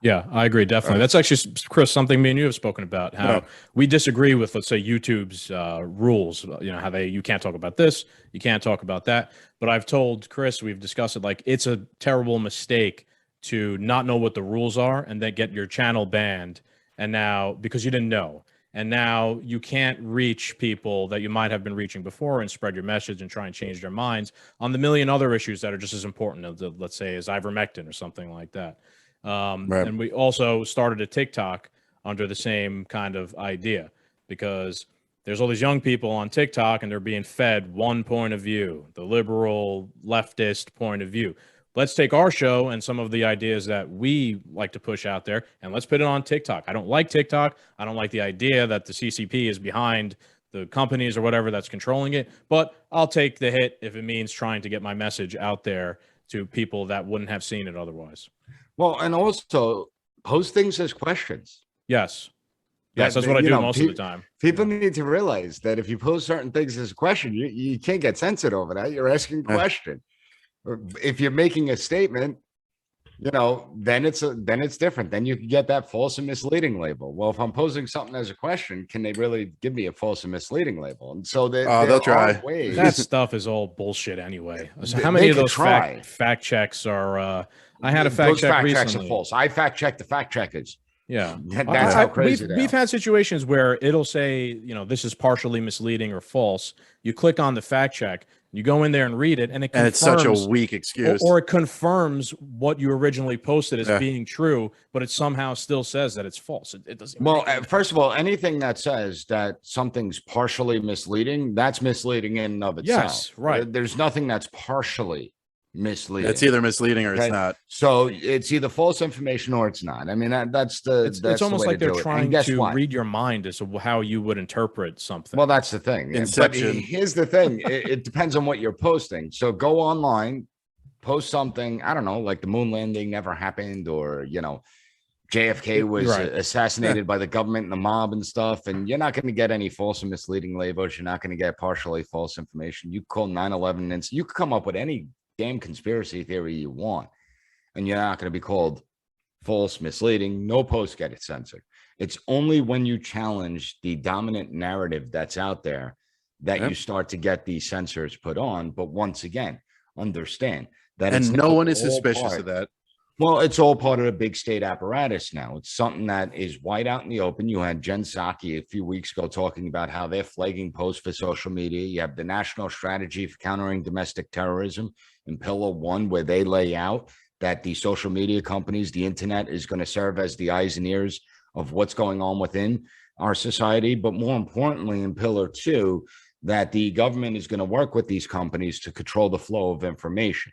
Yeah, I agree. Definitely. That's actually, Chris, something me and you have spoken about, how we disagree with, let's say, YouTube's rules, how you can't talk about this, you can't talk about that. But I've told Chris, we've discussed it, like, it's a terrible mistake to not know what the rules are and then get your channel banned. And now, because you didn't know, and now you can't reach people that you might have been reaching before and spread your message and try and change their minds on the million other issues that are just as important, let's say, as ivermectin or something like that. And we also started a TikTok under the same kind of idea, because there's all these young people on TikTok and they're being fed one point of view, the liberal leftist point of view. Let's take our show and some of the ideas that we like to push out there, and let's put it on TikTok. I don't like TikTok. I don't like the idea that the CCP is behind the companies or whatever that's controlling it, but I'll take the hit if it means trying to get my message out there to people that wouldn't have seen it otherwise. Well, and also post things as questions. Yes. Yes, that's what I do most of the time. People need to realize that if you post certain things as a question, you can't get censored over that. You're asking a question. If you're making a statement, then it's different. Then you can get that false and misleading label. Well, if I'm posing something as a question, can they really give me a false and misleading label? And so they'll try. Ways. That stuff is all bullshit anyway. So how many of those fact checks are? I had a fact check recently. Checks are false. I fact checked the fact checkers. Yeah, that's how crazy we've had situations where it'll say, this is partially misleading or false. You click on the fact check, you go in there and read it, and it's such a weak excuse. Or it confirms what you originally posted as being true, but it somehow still says that it's false. It doesn't. Well, first of all, anything that says that something's partially misleading, that's misleading in and of itself. Yes, right. There's nothing that's partially misleading. It's either misleading or Okay? it's not. So it's either false information or it's not. I mean, that's It's almost like they're trying to what? read your mind as to how you would interpret something. Well, that's the thing. Inception. But here's the thing. It depends on what you're posting. So go online, post something, I don't know, like the moon landing never happened, or, JFK was assassinated by the government and the mob and stuff. And you're not going to get any false and misleading labels. You're not going to get partially false information. You call 9/11, and you could come up with any damn conspiracy theory you want, and you're not going to be called false, misleading. No post get it censored. It's only when you challenge the dominant narrative that's out there that you start to get these censors put on. But once again, understand that and no one is suspicious of that. Well, it's all part of the big state apparatus now. It's something that is wide out in the open. You had Jen Psaki a few weeks ago talking about how they're flagging posts for social media. You have the National Strategy for Countering Domestic Terrorism in Pillar 1, where they lay out that the social media companies, the internet, is going to serve as the eyes and ears of what's going on within our society. But more importantly, in Pillar 2, that the government is going to work with these companies to control the flow of information.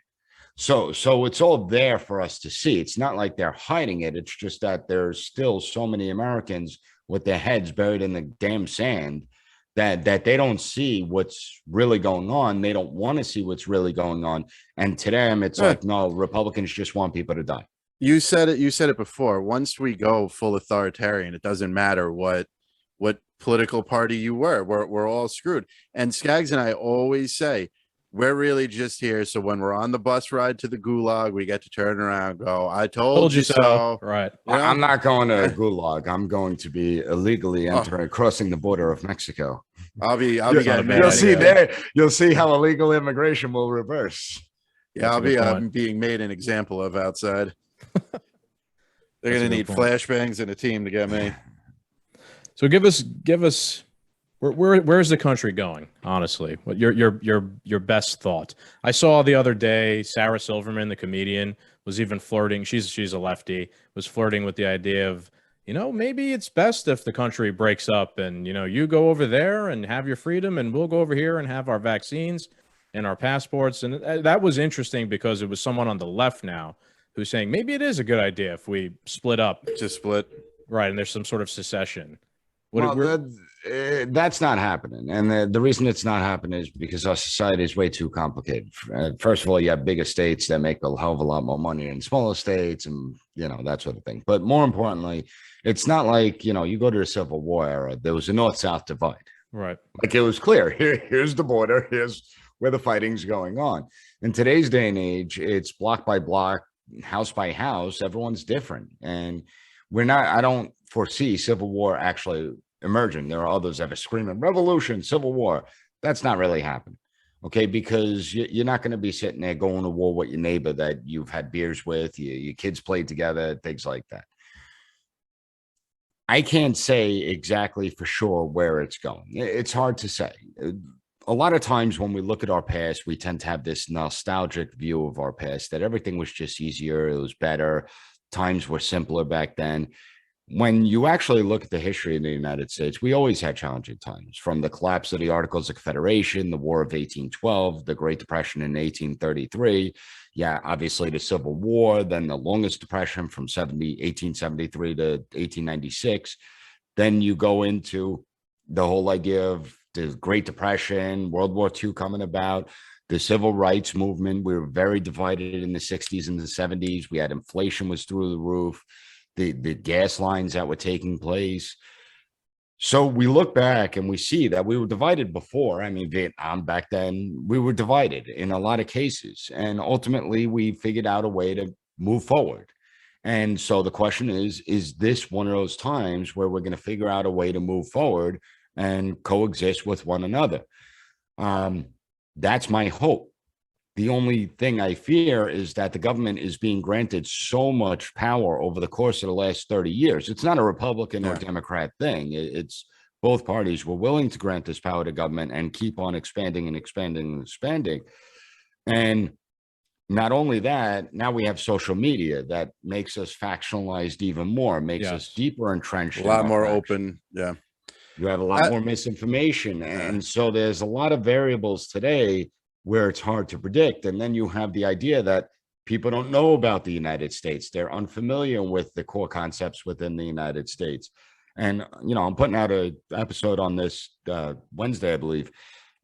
So it's all there for us to see. It's not like they're hiding it. It's just that there's still so many Americans with their heads buried in the damn sand that they don't see what's really going on. They don't want to see what's really going on. And to them, it's like, no, Republicans just want people to die. You said it before. Once we go full authoritarian, it doesn't matter what political party you were. We're all screwed. And Skaggs and I always say, we're really just here so when we're on the bus ride to the gulag, we get to turn around and go, I told you so. Right. I'm not going to gulag. I'm going to be illegally crossing the border of Mexico. I'll be getting You'll see there. You'll see how illegal immigration will reverse. Yeah, I'll be being made an example of outside. They're going to need flashbangs and a team to get me. So give us where's the country going? Honestly, what your best thought? I saw the other day Sarah Silverman, the comedian, was even flirting. She's a lefty, was flirting with the idea of, maybe it's best if the country breaks up and, you go over there and have your freedom and we'll go over here and have our vaccines and our passports. And that was interesting because it was someone on the left now who's saying maybe it is a good idea if we split up. Just split. Right. And there's some sort of secession. That's not happening. And the reason it's not happening is because our society is way too complicated. First of all, you have bigger states that make a hell of a lot more money than smaller states and, that sort of thing. But more importantly, it's not like, you go to the Civil War era, there was a North-South divide. Right. Like it was clear. Here's the border. Here's where the fighting's going on. In today's day and age, it's block by block, house by house. Everyone's different. And I don't foresee Civil War actually emerging. There are others that are screaming revolution, Civil War. That's not really happening. Okay, because you're not going to be sitting there going to war with your neighbor that you've had beers with, your kids played together, things like that. I can't say exactly for sure where it's going. It's hard to say. A lot of times when we look at our past, we tend to have this nostalgic view of our past, that everything was just easier, it was better, times were simpler back then. When you actually look at the history of the United States, we always had challenging times, from the collapse of the Articles of Confederation, the War of 1812, the Great Depression in 1833. Yeah, obviously the Civil War, then the longest depression from 1873 to 1896. Then you go into the whole idea of the Great Depression, World War II coming about, the civil rights movement. We were very divided in the 60s and the 70s. We had inflation was through the roof. The gas lines that were taking place. So we look back and we see that we were divided before. I mean, Vietnam back then, we were divided in a lot of cases. And ultimately, we figured out a way to move forward. And so the question is this one of those times where we're going to figure out a way to move forward and coexist with one another? That's my hope. The only thing I fear is that the government is being granted so much power over the course of the last 30 years. It's not a Republican or Democrat thing. It's both parties were willing to grant this power to government and keep on expanding and expanding and expanding. And not only that, now we have social media that makes us factionalized even more, makes us deeper entrenched. A lot more open. Yeah. You have a lot more misinformation. And so there's a lot of variables today where it's hard to predict. And then you have the idea that people don't know about the United States. They're unfamiliar with the core concepts within the United States. And, I'm putting out an episode on this Wednesday, I believe,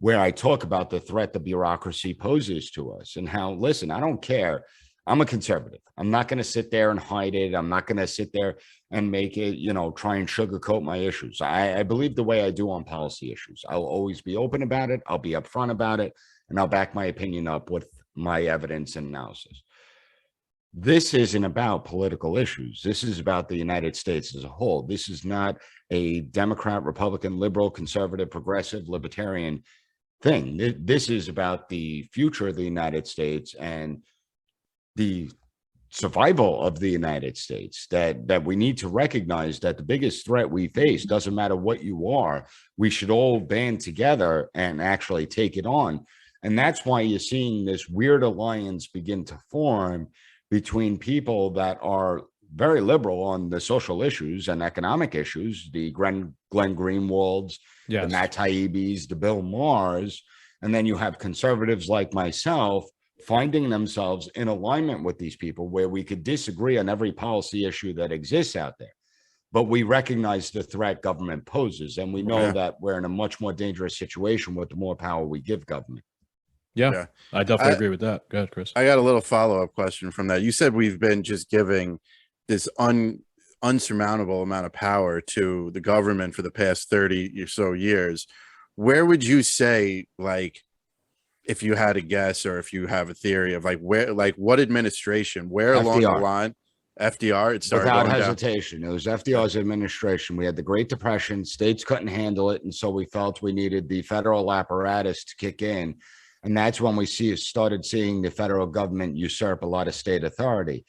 where I talk about the threat the bureaucracy poses to us and how, listen, I don't care. I'm a conservative. I'm not going to sit there and hide it. I'm not going to sit there and make it, try and sugarcoat my issues. I believe the way I do on policy issues. I'll always be open about it. I'll be upfront about it, and I'll back my opinion up with my evidence and analysis. This isn't about political issues. This is about the United States as a whole. This is not a Democrat, Republican, liberal, conservative, progressive, libertarian thing. This is about the future of the United States and the survival of the United States, that we need to recognize that the biggest threat we face, doesn't matter what you are, we should all band together and actually take it on. And that's why you're seeing this weird alliance begin to form between people that are very liberal on the social issues and economic issues, the Glenn Greenwalds, the Matt Taibbi's, the Bill Maher's, and then you have conservatives like myself finding themselves in alignment with these people where we could disagree on every policy issue that exists out there. But we recognize the threat government poses, and we know that we're in a much more dangerous situation with the more power we give government. Yeah. I definitely agree with that. Go ahead, Chris. I got a little follow-up question from that. You said we've been just giving this unsurmountable amount of power to the government for the past 30 or so years. Where would you say, like, if you had a guess or if you have a theory of what administration, where along the line? FDR, it started without hesitation. It was FDR's administration. We had the Great Depression. States couldn't handle it, and so we felt we needed the federal apparatus to kick in. And that's when we started seeing the federal government usurp a lot of state authority.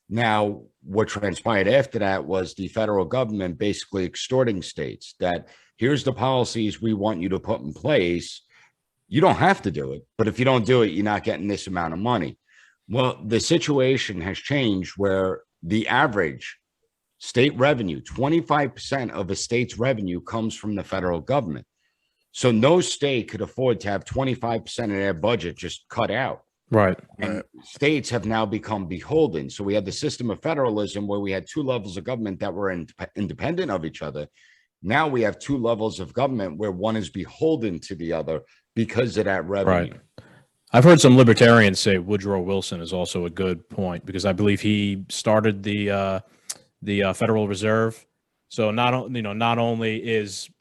Now, what transpired after that was the federal government basically extorting states that here's the policies we want you to put in place. You don't have to do it, but if you don't do it, you're not getting this amount of money. Well, the situation has changed where the average state revenue, 25% of a state's revenue comes from the federal government. So no state could afford to have 25% of their budget just cut out. Right. And states have now become beholden. So we had the system of federalism where we had two levels of government that were independent of each other. Now we have two levels of government where one is beholden to the other because of that revenue. Right. I've heard some libertarians say Woodrow Wilson is also a good point because I believe he started the Federal Reserve. So not only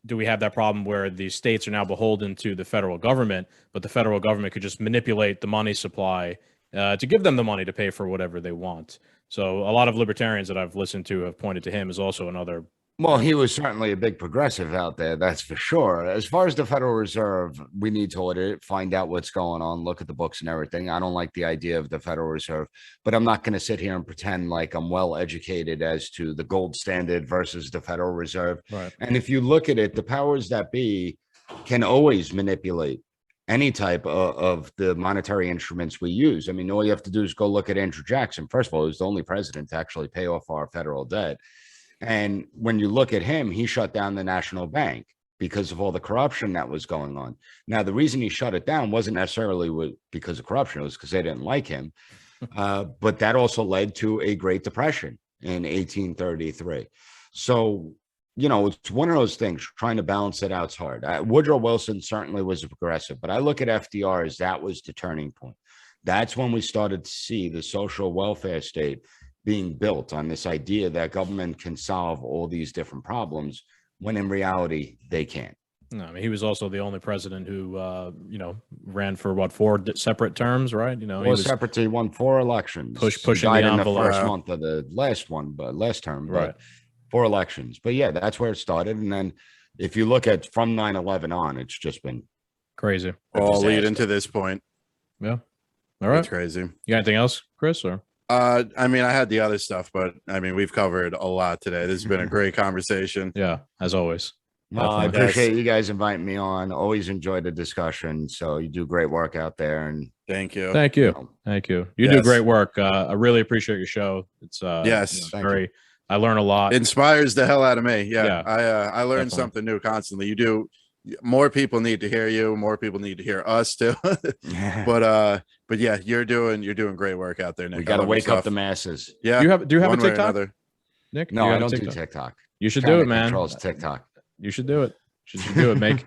do we have that problem where the states are now beholden to the federal government, but the federal government could just manipulate the money supply to give them the money to pay for whatever they want. So a lot of libertarians that I've listened to have pointed to him as also another. Well, he was certainly a big progressive out there, that's for sure. As far as the Federal Reserve, we need to audit it, find out what's going on, look at the books and everything. I don't like the idea of the Federal Reserve, but I'm not going to sit here and pretend like I'm well educated as to the gold standard versus the Federal Reserve. Right. And if you look at it, the powers that be can always manipulate any type of the monetary instruments we use. I mean, all you have to do is go look at Andrew Jackson. First of all, he was the only president to actually pay off our federal debt. And when you look at him, he shut down the national bank because of all the corruption that was going on. Now, the reason he shut it down wasn't necessarily because of corruption. It was because they didn't like him. But that also led to a Great Depression in 1833. So, it's one of those things, trying to balance it out is hard. Woodrow Wilson certainly was a progressive, but I look at FDR as that was the turning point. That's when we started to see the social welfare state being built on this idea that government can solve all these different problems when in reality they can't. No, I mean, he was also the only president who, ran for 4 separate terms, right? He was separate. He won 4 elections. Pushing the envelope. In the first month of the last term, right? 4 elections. But yeah, that's where it started. And then if you look at from 9/11 on, it's just been crazy. All leading to this point. Yeah. All right. It's crazy. You got anything else, Chris? Or I mean, I had the other stuff, but I mean, we've covered a lot today. This has been a great conversation. Yeah, as always. Well, I appreciate you guys inviting me on. Always enjoy the discussion. So you do great work out there, and thank you. You do great work. I really appreciate your show. It's I learn a lot. Inspires the hell out of me. Yeah. Yeah, I learn definitely. something new constantly. You do more people need to hear you. More people need to hear us too. But yeah, you're doing great work out there, Nick. We got to wake up the masses. Yeah. Do you have a one way or TikTok, another. Nick? No, you I have a don't do TikTok. You should China do it, man. Controls TikTok. You should do it. You should do it. Make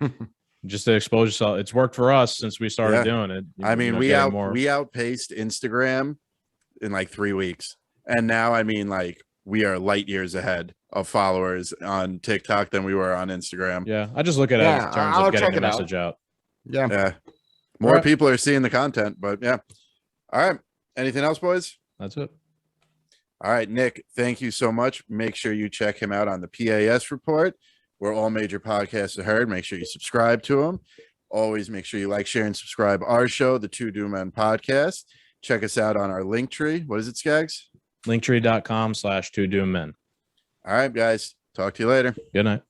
just to expose yourself. It's worked for us since we started doing it. I mean, we outpaced Instagram in like 3 weeks, and now I mean, like, we are light years ahead of followers on TikTok than we were on Instagram. Yeah, I just look at it in terms of getting the message out. Yeah. More people are seeing the content, but yeah. All right. Anything else, boys? That's it. All right, Nick, thank you so much. Make sure you check him out on the PAS report, where all major podcasts are heard. Make sure you subscribe to him. Always make sure you like, share, and subscribe our show, the Two Doom Men podcast. Check us out on our Linktree. What is it, Skaggs? Linktree.com/2doommen. All right, guys. Talk to you later. Good night.